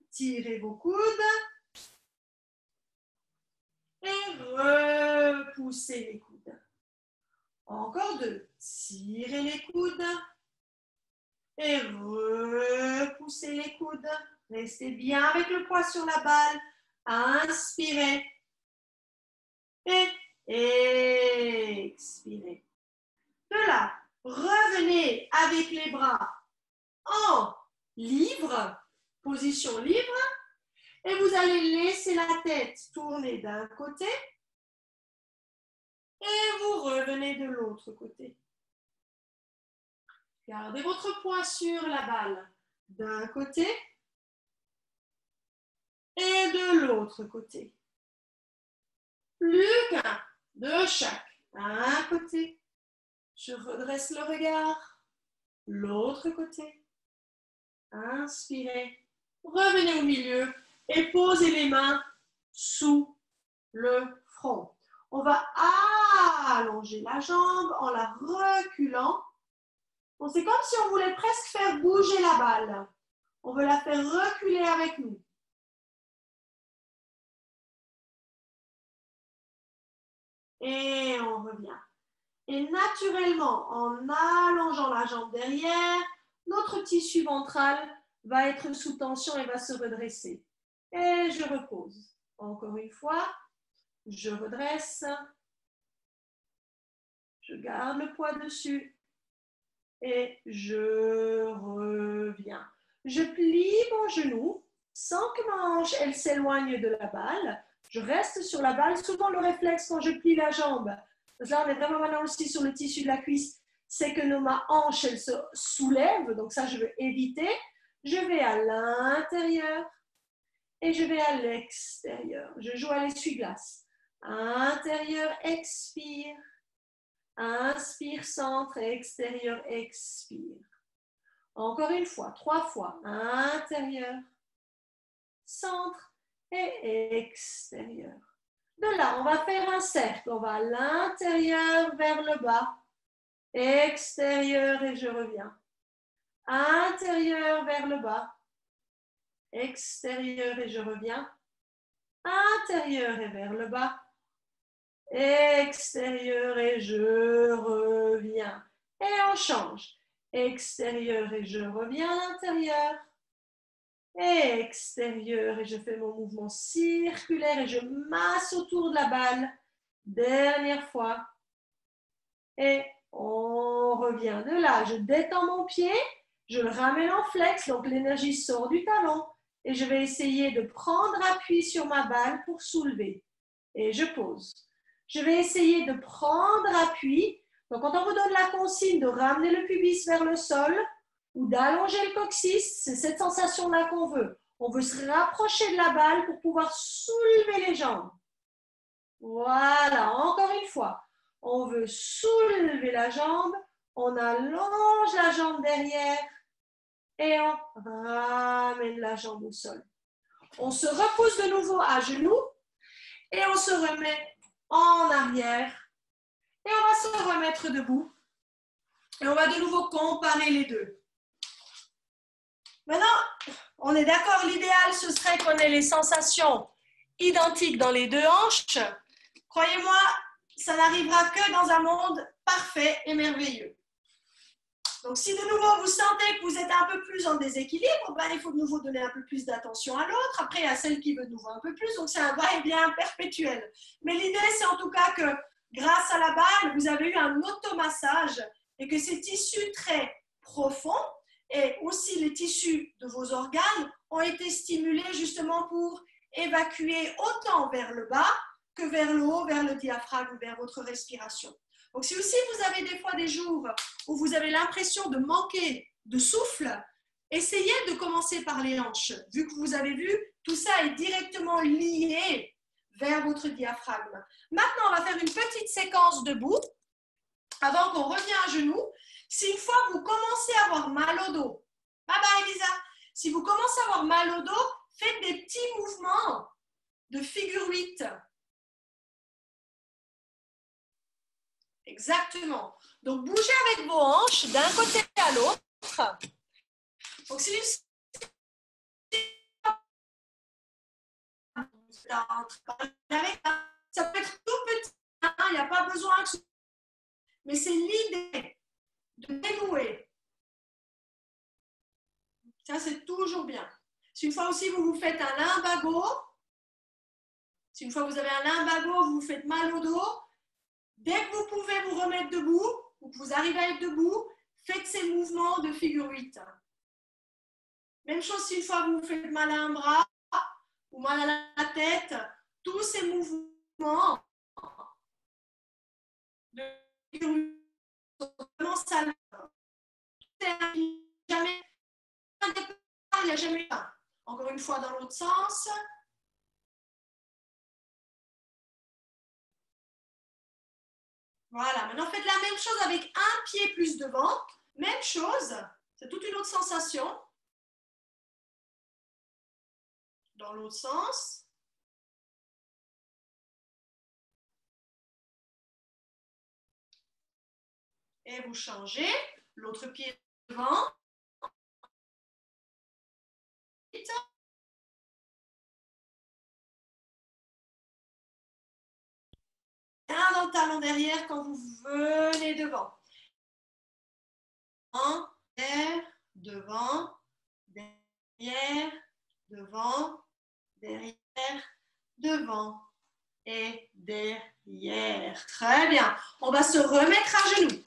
Tirez vos coudes et repoussez les coudes. Encore 2. Tirez les coudes et repoussez les coudes. Restez bien avec le poids sur la balle. Inspirez et expirez. De là, revenez avec les bras en livre, position libre, et vous allez laisser la tête tourner d'un côté et vous revenez de l'autre côté. Gardez votre poids sur la balle d'un côté et de l'autre côté. Plus qu'un de chaque. Un côté. Je redresse le regard. L'autre côté. Inspirez. Revenez au milieu et posez les mains sous le front. On va allonger la jambe en la reculant. Bon, c'est comme si on voulait presque faire bouger la balle. On veut la faire reculer avec nous. Et on revient. Et naturellement, en allongeant la jambe derrière, notre tissu ventral va être sous tension et va se redresser. Et je repose. Encore une fois, je redresse. Je garde le poids dessus. Et je reviens. Je plie mon genou sans que ma hanche elle s'éloigne de la balle. Je reste sur la balle. Souvent, le réflexe quand je plie la jambe, parce que là, on est vraiment maintenant aussi sur le tissu de la cuisse, c'est que ma hanche elle se soulève. Donc ça, je veux éviter. Je vais à l'intérieur et je vais à l'extérieur. Je joue à l'essuie-glace. Intérieur, expire. Inspire, centre, extérieur, expire. Encore une fois, 3 fois. Intérieur, centre et extérieur. De là, on va faire un cercle. On va à l'intérieur vers le bas. Extérieur et je reviens. Intérieur vers le bas. Extérieur et je reviens. Intérieur et vers le bas. Extérieur et je reviens. Et on change. Extérieur et je reviens à l'intérieur. Et extérieur et je fais mon mouvement circulaire et je masse autour de la balle. Dernière fois. Et on revient. De là, je détends mon pied. Je le ramène en flex. Donc l'énergie sort du talon. Et je vais essayer de prendre appui sur ma balle pour soulever. Et je pose. Je vais essayer de prendre appui. Donc, quand on vous donne la consigne de ramener le pubis vers le sol ou d'allonger le coccyx, c'est cette sensation-là qu'on veut. On veut se rapprocher de la balle pour pouvoir soulever les jambes. Voilà, encore une fois. On veut soulever la jambe, on allonge la jambe derrière et on ramène la jambe au sol. On se repousse de nouveau à genoux et on se remet en arrière et on va se remettre debout et on va de nouveau comparer les deux. Maintenant, on est d'accord, l'idéal ce serait qu'on ait les sensations identiques dans les deux hanches. Croyez-moi, ça n'arrivera que dans un monde parfait et merveilleux. Donc si de nouveau vous sentez que vous êtes un peu plus en déséquilibre, ben, il faut de nouveau donner un peu plus d'attention à l'autre. Après, il y a celle qui veut de nouveau un peu plus, donc c'est un va-et-vient perpétuel. Mais l'idée, c'est en tout cas que grâce à la balle, vous avez eu un automassage et que ces tissus très profonds et aussi les tissus de vos organes ont été stimulés justement pour évacuer autant vers le bas que vers le haut, vers le diaphragme, vers votre respiration. Donc, si aussi vous avez des fois des jours où vous avez l'impression de manquer de souffle, essayez de commencer par les hanches. Vu que vous avez vu, tout ça est directement lié vers votre diaphragme. Maintenant, on va faire une petite séquence debout avant qu'on revienne à genoux. Si une fois vous commencez à avoir mal au dos, bye bye Lisa. Si vous commencez à avoir mal au dos, faites des petits mouvements de figure 8. Exactement. Donc, bougez avec vos hanches d'un côté à l'autre. Donc, si ça peut être tout petit, hein, il n'y a pas besoin, mais c'est l'idée de dénouer. Ça, c'est toujours bien. Si une fois aussi vous vous faites un lumbago, si une fois vous avez un lumbago, vous vous faites mal au dos, dès que vous pouvez vous remettre debout, ou que vous arrivez à être debout, faites ces mouvements de figure 8. Même chose si une fois vous vous faites mal à un bras ou mal à la tête, tous ces mouvements de figure 8 sont vraiment salés. Jamais un départ, il n'y a jamais un. Encore une fois dans l'autre sens. Voilà, maintenant faites la même chose avec un pied plus devant. Même chose, c'est toute une autre sensation. Dans l'autre sens. Et vous changez, l'autre pied devant. Un dans le talon derrière quand vous venez devant. Devant, derrière, devant, derrière, devant et derrière. Très bien. On va se remettre à genoux.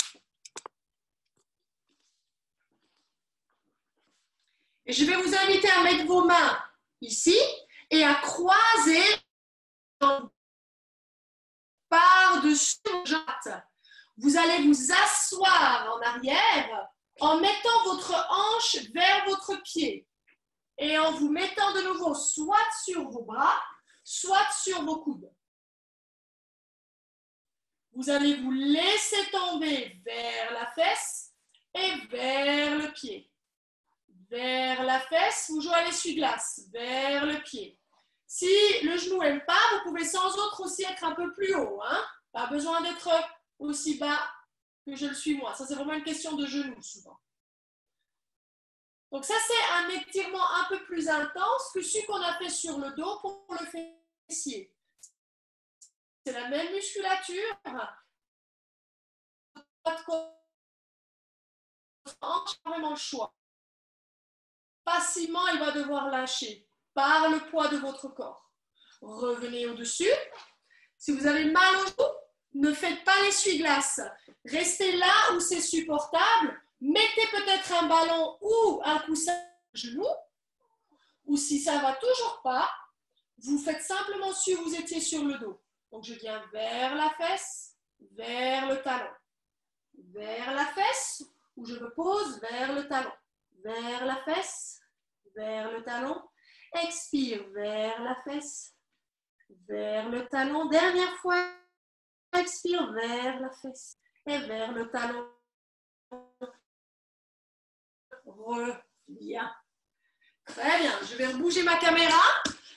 Et je vais vous inviter à mettre vos mains ici et à croiser par-dessus vos jambes. Vous allez vous asseoir en arrière en mettant votre hanche vers votre pied et en vous mettant de nouveau soit sur vos bras, soit sur vos coudes. Vous allez vous laisser tomber vers la fesse et vers le pied. Vers la fesse, vous jouez à l'essuie-glace, vers le pied. Si le genou n'aime pas, vous pouvez sans autre aussi être un peu plus haut. Hein? Pas besoin d'être aussi bas que je le suis moi. Ça, c'est vraiment une question de genou souvent. Donc ça, c'est un étirement un peu plus intense que celui qu'on a fait sur le dos pour le fessier. C'est la même musculature. Hanche, pas vraiment le choix. Passivement, il va devoir lâcher par le poids de votre corps. Revenez au-dessus. Si vous avez mal au genou, ne faites pas l'essuie-glace. Restez là où c'est supportable. Mettez peut-être un ballon ou un coussin au genou. Ou si ça ne va toujours pas, vous faites simplement si vous étiez sur le dos. Donc, je viens vers la fesse, vers le talon. Vers la fesse, où je me pose, vers le talon. Vers la fesse, vers le talon. Expire, vers la fesse, vers le talon. Dernière fois, expire, vers la fesse et vers le talon. Reviens. Très bien, je vais bouger ma caméra.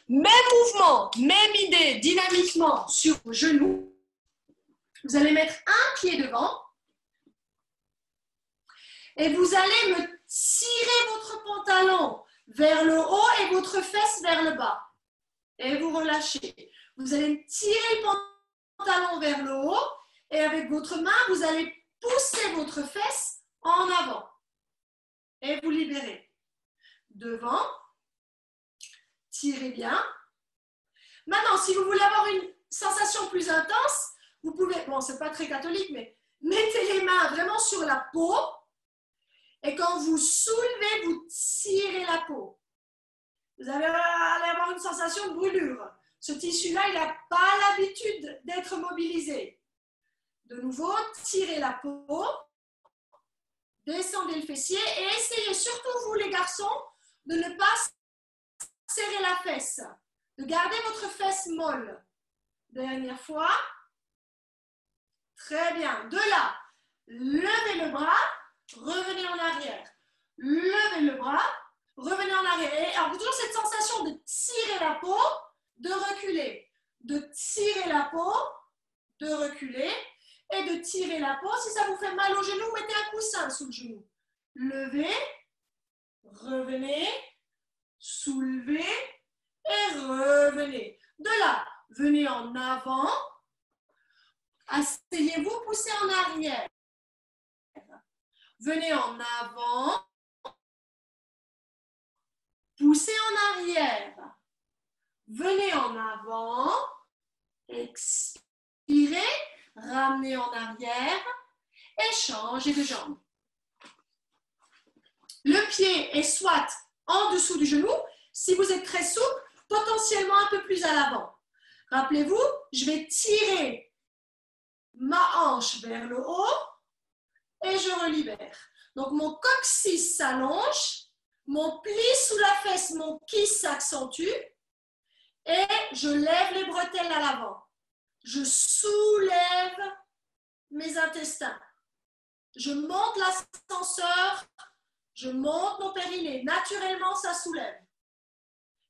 Même mouvement, même idée, dynamiquement sur vos genoux. Vous allez mettre un pied devant. Et vous allez me tirer votre pantalon vers le haut et votre fesse vers le bas. Et vous relâchez. Vous allez me tirer le pantalon vers le haut et avec votre main, vous allez pousser votre fesse en avant. Et vous libérez. Devant. Tirez bien. Maintenant, si vous voulez avoir une sensation plus intense, vous pouvez, bon, c'est pas très catholique, mais mettez les mains vraiment sur la peau. Et quand vous soulevez, vous tirez la peau. Vous allez avoir une sensation de brûlure. Ce tissu-là, il n'a pas l'habitude d'être mobilisé. De nouveau, tirez la peau, descendez le fessier et essayez surtout, vous les garçons, de ne pas serrer la fesse. De garder votre fesse molle. Dernière fois. Très bien. De là, levez le bras. Revenez en arrière. Levez le bras. revenez en arrière. Et alors, toujours cette sensation de tirer la peau, de reculer, de tirer la peau, de reculer et de tirer la peau. Si ça vous fait mal au genou, mettez un coussin sous le genou. Levez, revenez, soulevez et revenez. De là, venez en avant, asseyez-vous, poussez en arrière. Venez en avant, poussez en arrière. Venez en avant, expirez, ramenez en arrière et changez de jambe. Le pied est soit en dessous du genou, si vous êtes très souple, potentiellement un peu plus à l'avant. Rappelez-vous, je vais tirer ma hanche vers le haut et je relibère. Donc mon coccyx s'allonge, mon pli sous la fesse, mon kiss s'accentue et je lève les bretelles à l'avant. Je soulève mes intestins. Je monte l'ascenseur, je monte mon périnée. Naturellement, ça soulève.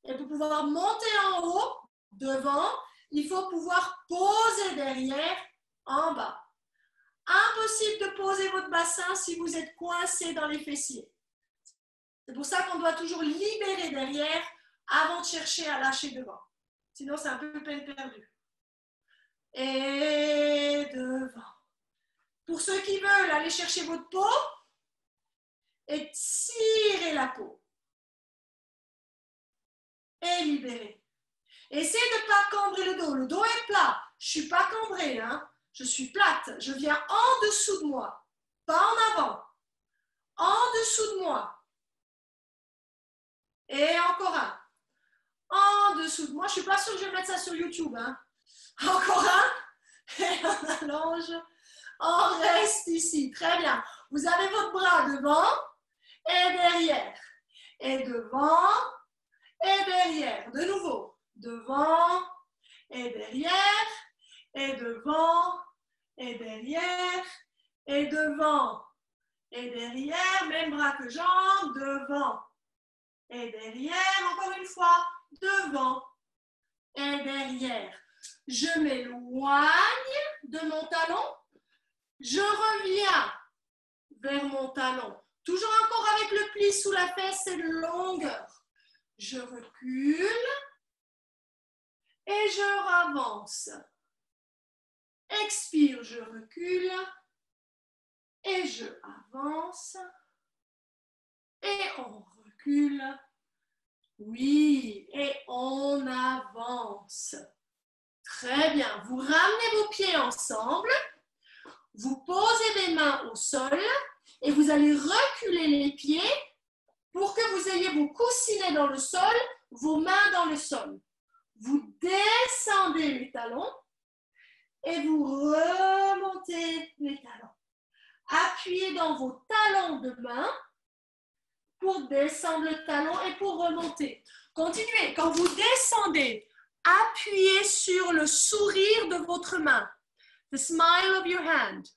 Et pour pouvoir monter en haut, devant, il faut pouvoir poser derrière, en bas. Impossible de poser votre bassin si vous êtes coincé dans les fessiers. C'est pour ça qu'on doit toujours libérer derrière avant de chercher à lâcher devant. Sinon, c'est un peu peine perdue. Et devant. Pour ceux qui veulent aller chercher votre peau, et tirez la peau. Et libérez. Essayez de ne pas cambrer le dos. Le dos est plat. Je ne suis pas cambrée, hein. Je suis plate. Je viens en dessous de moi. Pas en avant. En dessous de moi. Et encore un. En dessous de moi. Je ne suis pas sûre que je vais mettre ça sur YouTube. Hein. Encore un. Et on allonge. On reste ici. Très bien. Vous avez votre bras devant et derrière. Et devant et derrière. De nouveau. Devant et derrière. Et devant et derrière. Et devant et derrière. Même bras que jambes. Devant et derrière. Encore une fois. Devant et derrière. Je m'éloigne de mon talon. Je reviens vers mon talon. Toujours encore avec le pli sous la fesse et longueur. Je recule et je avance. Expire, je recule et je avance. Et on recule. Oui, et on avance. Très bien. Vous ramenez vos pieds ensemble. Vous posez les mains au sol et vous allez reculer les pieds pour que vous ayez vos coussinets dans le sol, vos mains dans le sol. Vous descendez les talons et vous remontez les talons. Appuyez dans vos talons de main pour descendre le talon et pour remonter. Continuez. Quand vous descendez, appuyez sur le sourire de votre main. The smile of your hand.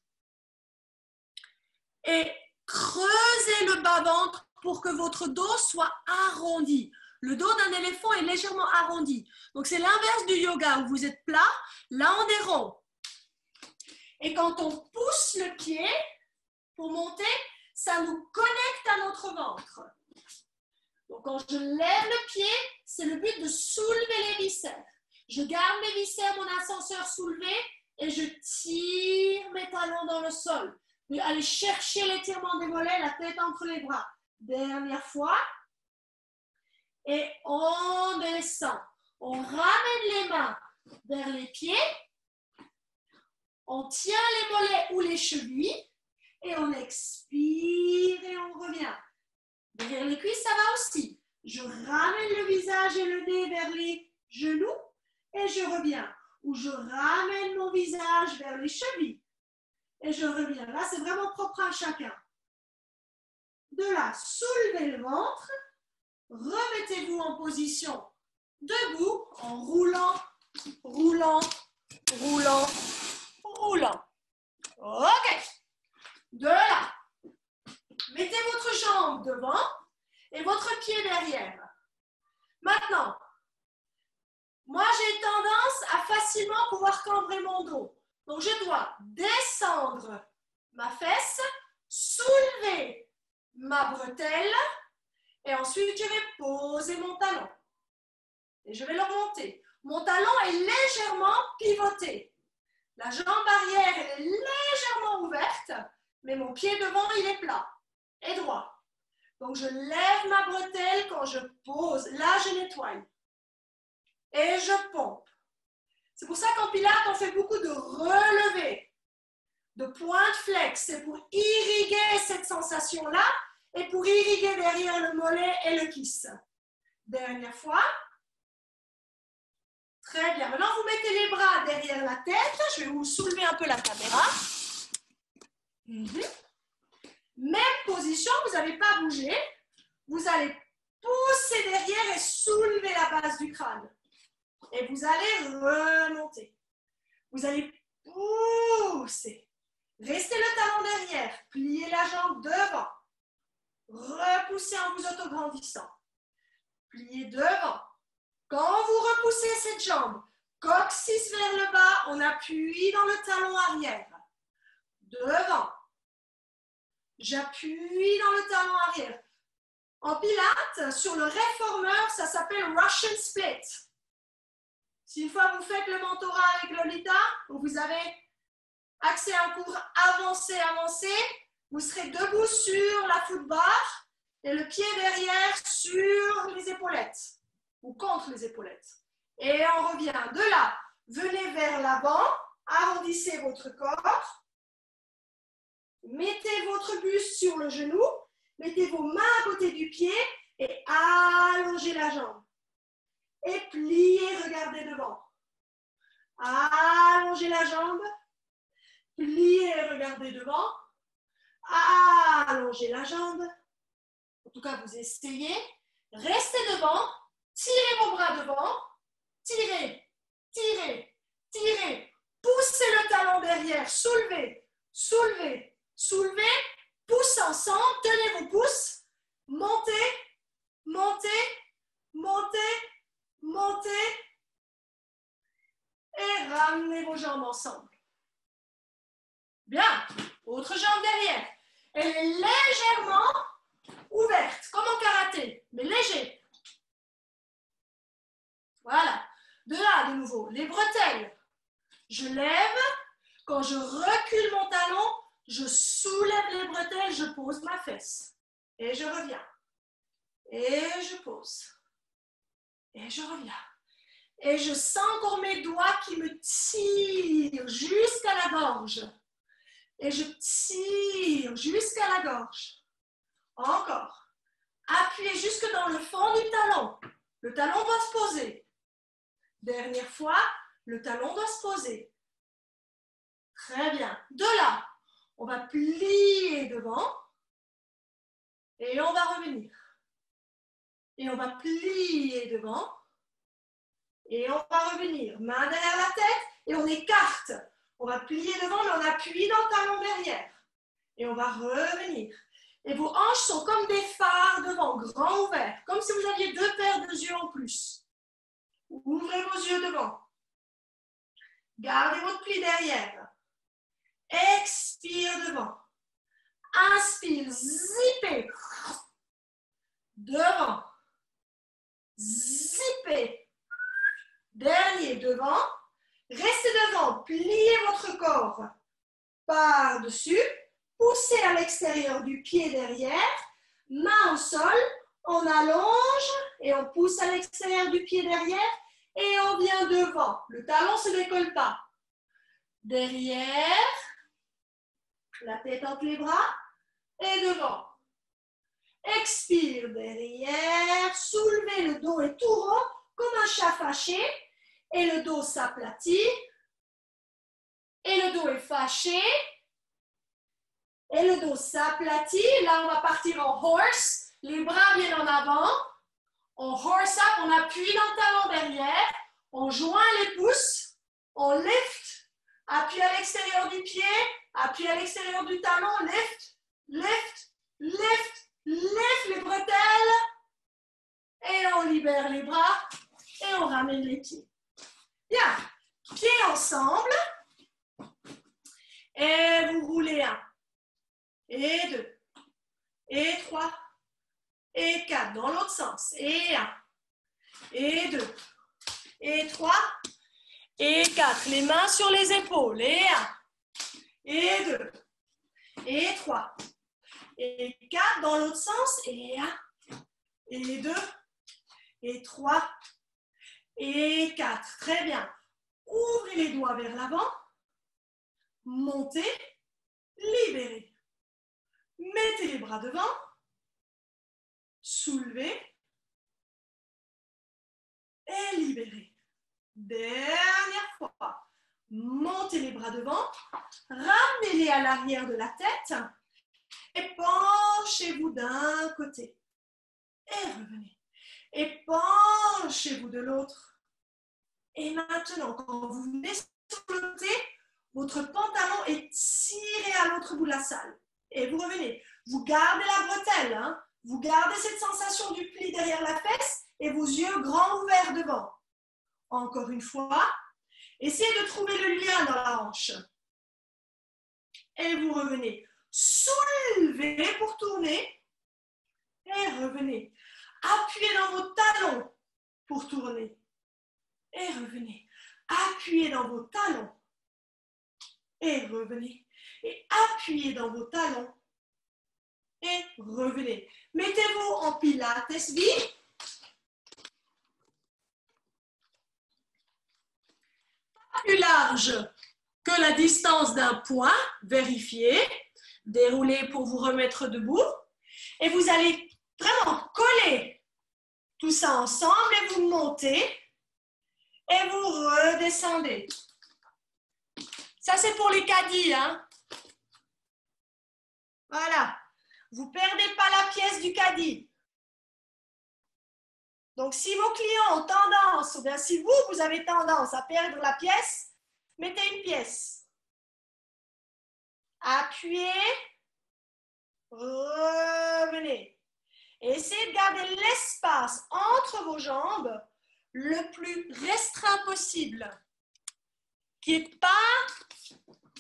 Et creusez le bas-ventre pour que votre dos soit arrondi. Le dos d'un éléphant est légèrement arrondi. Donc, c'est l'inverse du yoga où vous êtes plat. Là, on est rond. Et quand on pousse le pied pour monter, ça nous connecte à notre ventre. Donc, quand je lève le pied, c'est le but de soulever les viscères. Je garde mes viscères, mon ascenseur soulevé, et je tire mes talons dans le sol. Et allez chercher l'étirement des mollets, la tête entre les bras. Dernière fois. Et on descend. On ramène les mains vers les pieds. On tient les mollets ou les chevilles. Et on expire et on revient. Derrière les cuisses, ça va aussi. Je ramène le visage et le nez vers les genoux. Et je reviens. Ou je ramène mon visage vers les chevilles et je reviens. Là, c'est vraiment propre à chacun. De là, soulevez le ventre, remettez-vous en position debout en roulant, roulant, roulant, roulant. Ok. De là, mettez votre jambe devant et votre pied facilement pouvoir cambrer mon dos. Donc, je dois descendre ma fesse, soulever ma bretelle et ensuite, je vais poser mon talon. Et je vais le remonter. Mon talon est légèrement pivoté. La jambe arrière elle est légèrement ouverte, mais mon pied devant, il est plat et droit. Donc, je lève ma bretelle quand je pose. Là, je nettoie. Et je pompe. C'est pour ça qu'en pilates, on fait beaucoup de relevés, de pointe flex. C'est pour irriguer cette sensation-là et pour irriguer derrière le mollet et le kiss. Dernière fois. Très bien. Maintenant, vous mettez les bras derrière la tête. Je vais vous soulever un peu la caméra. Même position, vous n'avez pas bougé. Vous allez pousser derrière et soulever la base du crâne. Et vous allez remonter. Vous allez pousser. Restez le talon derrière. Pliez la jambe devant. Repoussez en vous autograndissant. Pliez devant. Quand vous repoussez cette jambe, coccyx vers le bas, on appuie dans le talon arrière. Devant. J'appuie dans le talon arrière. En pilates, sur le réformeur, ça s'appelle Russian Split. Si une fois vous faites le mentorat avec Lolita, où vous avez accès à un cours avancé, vous serez debout sur la footbar et le pied derrière sur les épaulettes ou contre les épaulettes. Et on revient de là. Venez vers l'avant, arrondissez votre corps, mettez votre buste sur le genou, mettez vos mains à côté du pied et allongez la jambe. Et pliez, regardez devant. Allongez la jambe. Pliez, regardez devant. Allongez la jambe. En tout cas, vous essayez. Restez devant. Tirez vos bras devant. Tirez, tirez, tirez. Poussez le talon derrière. Soulevez, soulevez, soulevez. Poussez ensemble. Tenez vos pouces. Montez, montez, montez. Montez et ramenez vos jambes ensemble. Bien. Autre jambe derrière. Elle est légèrement ouverte, comme en karaté, mais léger. Voilà. De là, de nouveau, les bretelles. Je lève. Quand je recule mon talon, je soulève les bretelles, je pose ma fesse. Et je reviens. Et je pose. Et je reviens. Et je sens encore mes doigts qui me tirent jusqu'à la gorge. Et je tire jusqu'à la gorge. Encore. Appuyez jusque dans le fond du talon. Le talon doit se poser. Dernière fois, le talon doit se poser. Très bien. De là, on va plier devant. Et on va revenir. Et on va plier devant. Et on va revenir. Main derrière la tête et on écarte. On va plier devant, mais on appuie dans le talon derrière. Et on va revenir. Et vos hanches sont comme des phares devant, grands ouverts. Comme si vous aviez 2 paires de yeux en plus. Ouvrez vos yeux devant. Gardez votre pli derrière. Expire devant. Inspire, zippez. Devant. Zippez. Dernier devant. Restez devant. Pliez votre corps par-dessus. Poussez à l'extérieur du pied derrière. Main au sol. On allonge et on pousse à l'extérieur du pied derrière. Et on vient devant. Le talon ne se décolle pas. Derrière. La tête entre les bras. Et devant. Expire derrière. Soulevez le dos et tout rond comme un chat fâché. Et le dos s'aplatit. Et le dos est fâché. Et le dos s'aplatit. Là, on va partir en horse. Les bras viennent en avant. On horse up, on appuie dans le talon derrière. On joint les pouces. On lift. Appui à l'extérieur du pied. Appui à l'extérieur du talon. Lift, lift, lift, lift les bretelles. Et on libère les bras. Et on ramène les pieds. Bien. Pieds ensemble. Et vous roulez 1, et 2, et 3, et 4. Dans l'autre sens. Et 1, et 2, et 3, et 4. Les mains sur les épaules. Et 1, et 2, et 3, et 4. Dans l'autre sens. Et 1, et 2, et 3, et 4. Très bien. Ouvrez les doigts vers l'avant. Montez. Libérez. Mettez les bras devant. Soulevez. Et libérez. Dernière fois. Montez les bras devant. Ramenez-les à l'arrière de la tête. Et penchez-vous d'un côté. Et revenez. Et penchez-vous de l'autre. Et maintenant, quand vous venez sur le côté, votre pantalon est tiré à l'autre bout de la salle. Et vous revenez. Vous gardez la bretelle. Hein? Vous gardez cette sensation du pli derrière la fesse et vos yeux grands ouverts devant. Encore une fois. Essayez de trouver le lien dans la hanche. Et vous revenez. Soulevez pour tourner. Et revenez. Appuyez dans vos talons pour tourner. Et revenez. Appuyez dans vos talons. Et revenez. Et appuyez dans vos talons. Et revenez. Mettez-vous en pilates vie. Pas plus large que la distance d'un point. Vérifiez. Déroulez pour vous remettre debout. Et vous allez vraiment coller tout ça ensemble et vous montez. Et vous redescendez. Ça, c'est pour les caddies. Hein? Voilà. Vous ne perdez pas la pièce du caddie. Donc, si vos clients ont tendance, ou bien si vous avez tendance à perdre la pièce, mettez une pièce. Appuyez. Revenez. Et essayez de garder l'espace entre vos jambes le plus restreint possible. Qu'il n'y ait pas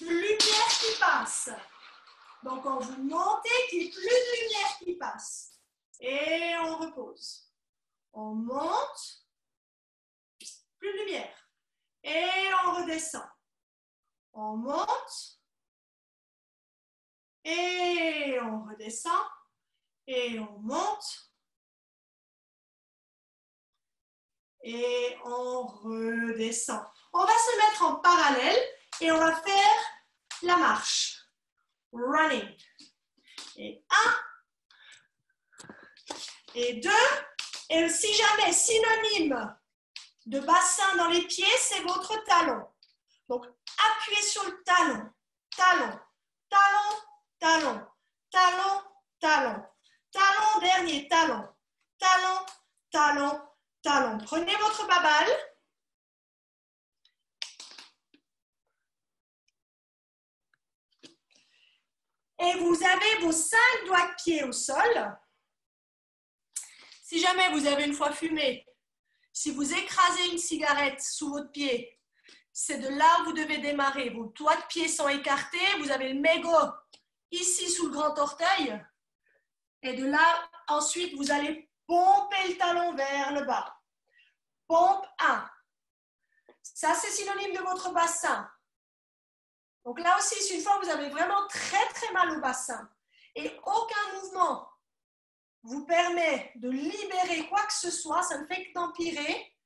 de lumière qui passe. Donc, quand vous montez, qu'il n'y ait plus de lumière qui passe. Et on repose. On monte, plus de lumière. Et on redescend. On monte. Et on redescend. Et on monte. Et on redescend. On va se mettre en parallèle et on va faire la marche. Running. Et 1. Et 2. Et si jamais synonyme de bassin dans les pieds, c'est votre talon. Donc, appuyez sur le talon. Talon, talon, talon, talon, talon. Talon, dernier, talon. Talon, talon, talon. Prenez votre babale. Et vous avez vos 5 doigts de pied au sol. Si jamais vous avez une fois fumé, si vous écrasez une cigarette sous votre pied, c'est de là où vous devez démarrer. Vos doigts de pied sont écartés, vous avez le mégot ici sous le grand orteil. Et de là, ensuite, vous allez pomper le talon vers le bas. Pompe 1. Ça, c'est synonyme de votre bassin. Donc là aussi, une fois, vous avez vraiment très, très mal au bassin. Et aucun mouvement vous permet de libérer quoi que ce soit, ça ne fait que d'empirer.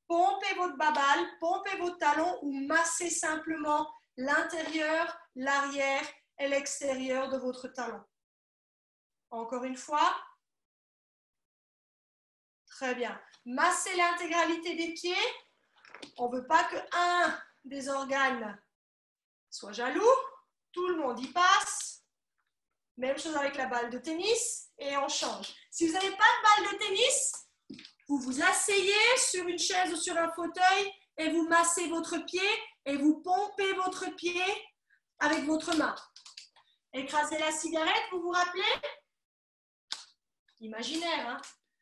Pompez votre babale, pompez vos talons ou massez simplement l'intérieur, l'arrière et l'extérieur de votre talon. Encore une fois. Très bien. Massez l'intégralité des pieds. On ne veut pas qu'un des organes soit jaloux. Tout le monde y passe. Même chose avec la balle de tennis et on change. Si vous n'avez pas de balle de tennis, vous vous asseyez sur une chaise ou sur un fauteuil et vous massez votre pied et vous pompez votre pied avec votre main. Écrasez la cigarette, vous vous rappelez? Imaginaire, hein?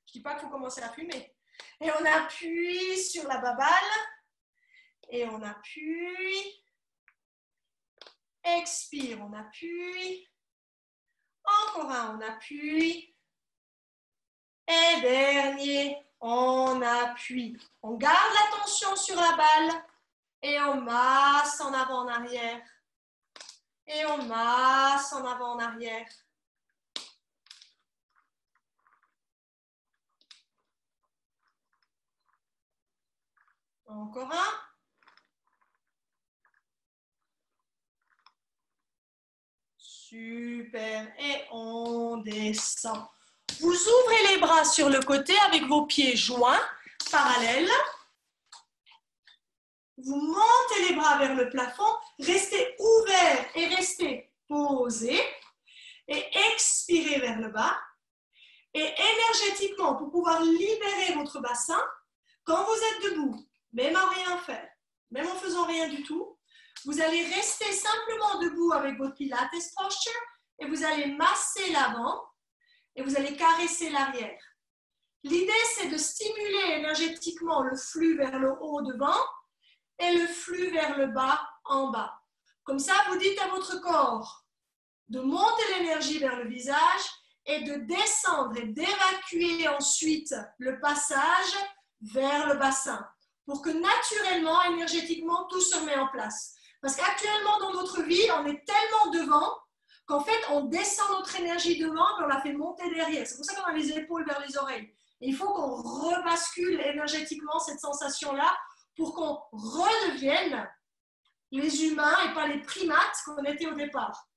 Je ne dis pas qu'il faut commencer à fumer. Et on appuie sur la babale et on appuie. Expire, on appuie. Encore un, on appuie. Et dernier, on appuie. On garde la tension sur la balle et on masse en avant, en arrière. Et on masse en avant, en arrière. Encore un. Super. Et on descend. Vous ouvrez les bras sur le côté avec vos pieds joints, parallèles. Vous montez les bras vers le plafond. Restez ouverts et restez posés. Et expirez vers le bas. Et énergétiquement, pour pouvoir libérer votre bassin, quand vous êtes debout, même à rien faire, même en faisant rien du tout, vous allez rester simplement debout avec votre Pilates posture et vous allez masser l'avant et vous allez caresser l'arrière. L'idée, c'est de stimuler énergétiquement le flux vers le haut devant et le flux vers le bas en bas. Comme ça, vous dites à votre corps de monter l'énergie vers le visage et de descendre et d'évacuer ensuite le passage vers le bassin pour que naturellement, énergétiquement, tout se met en place. Parce qu'actuellement, dans notre vie, on est tellement devant qu'en fait, on descend notre énergie devant et on la fait monter derrière. C'est pour ça qu'on a les épaules vers les oreilles. Et il faut qu'on rebascule énergétiquement cette sensation-là pour qu'on redevienne les humains et pas les primates qu'on était au départ.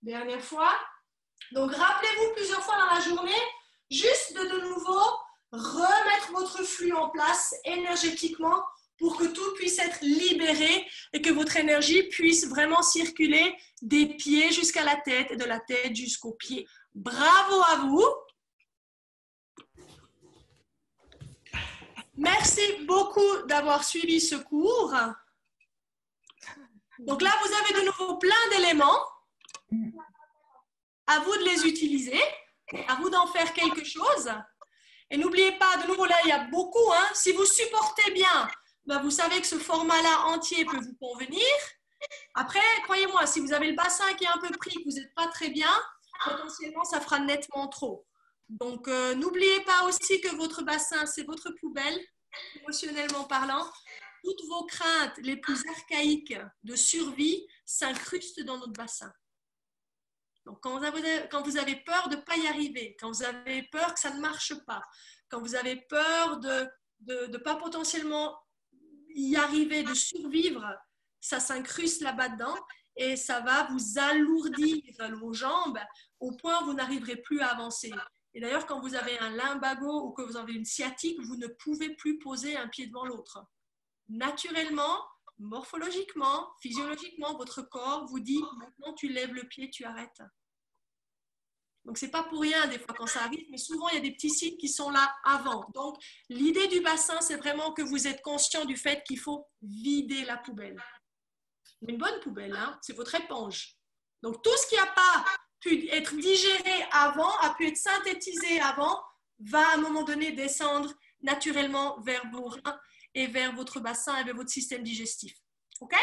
Dernière fois. Donc, rappelez-vous plusieurs fois dans la journée, juste de nouveau, remettre votre flux en place énergétiquement pour que tout puisse être libéré et que votre énergie puisse vraiment circuler des pieds jusqu'à la tête et de la tête jusqu'aux pieds. Bravo à vous. Merci beaucoup d'avoir suivi ce cours. Donc là, vous avez de nouveau plein d'éléments. À vous de les utiliser, à vous d'en faire quelque chose. Et n'oubliez pas, de nouveau là, il y a beaucoup. Si vous supportez bien, ben vous savez que ce format-là entier peut vous convenir. Après, croyez-moi, si vous avez le bassin qui est un peu pris, que vous n'êtes pas très bien, potentiellement, ça fera nettement trop. Donc, n'oubliez pas aussi que votre bassin, c'est votre poubelle, émotionnellement parlant. Toutes vos craintes les plus archaïques de survie s'incrustent dans notre bassin. Donc, quand vous avez peur de ne pas y arriver, quand vous avez peur que ça ne marche pas, quand vous avez peur de ne pas potentiellement y arriver, de survivre, ça s'incruste là-bas dedans et ça va vous alourdir vos jambes au point où vous n'arriverez plus à avancer. Et d'ailleurs, quand vous avez un lumbago ou que vous avez une sciatique, vous ne pouvez plus poser un pied devant l'autre. Naturellement, morphologiquement, physiologiquement, votre corps vous dit maintenant tu lèves le pied, tu arrêtes. Donc, ce n'est pas pour rien des fois quand ça arrive, mais souvent il y a des petits signes qui sont là avant. Donc, l'idée du bassin, c'est vraiment que vous êtes conscient du fait qu'il faut vider la poubelle. Une bonne poubelle, c'est votre éponge. Donc, tout ce qui n'a pas pu être digéré avant, a pu être synthétisé avant, va à un moment donné descendre naturellement vers vos reins et vers votre bassin et vers votre système digestif. OK ?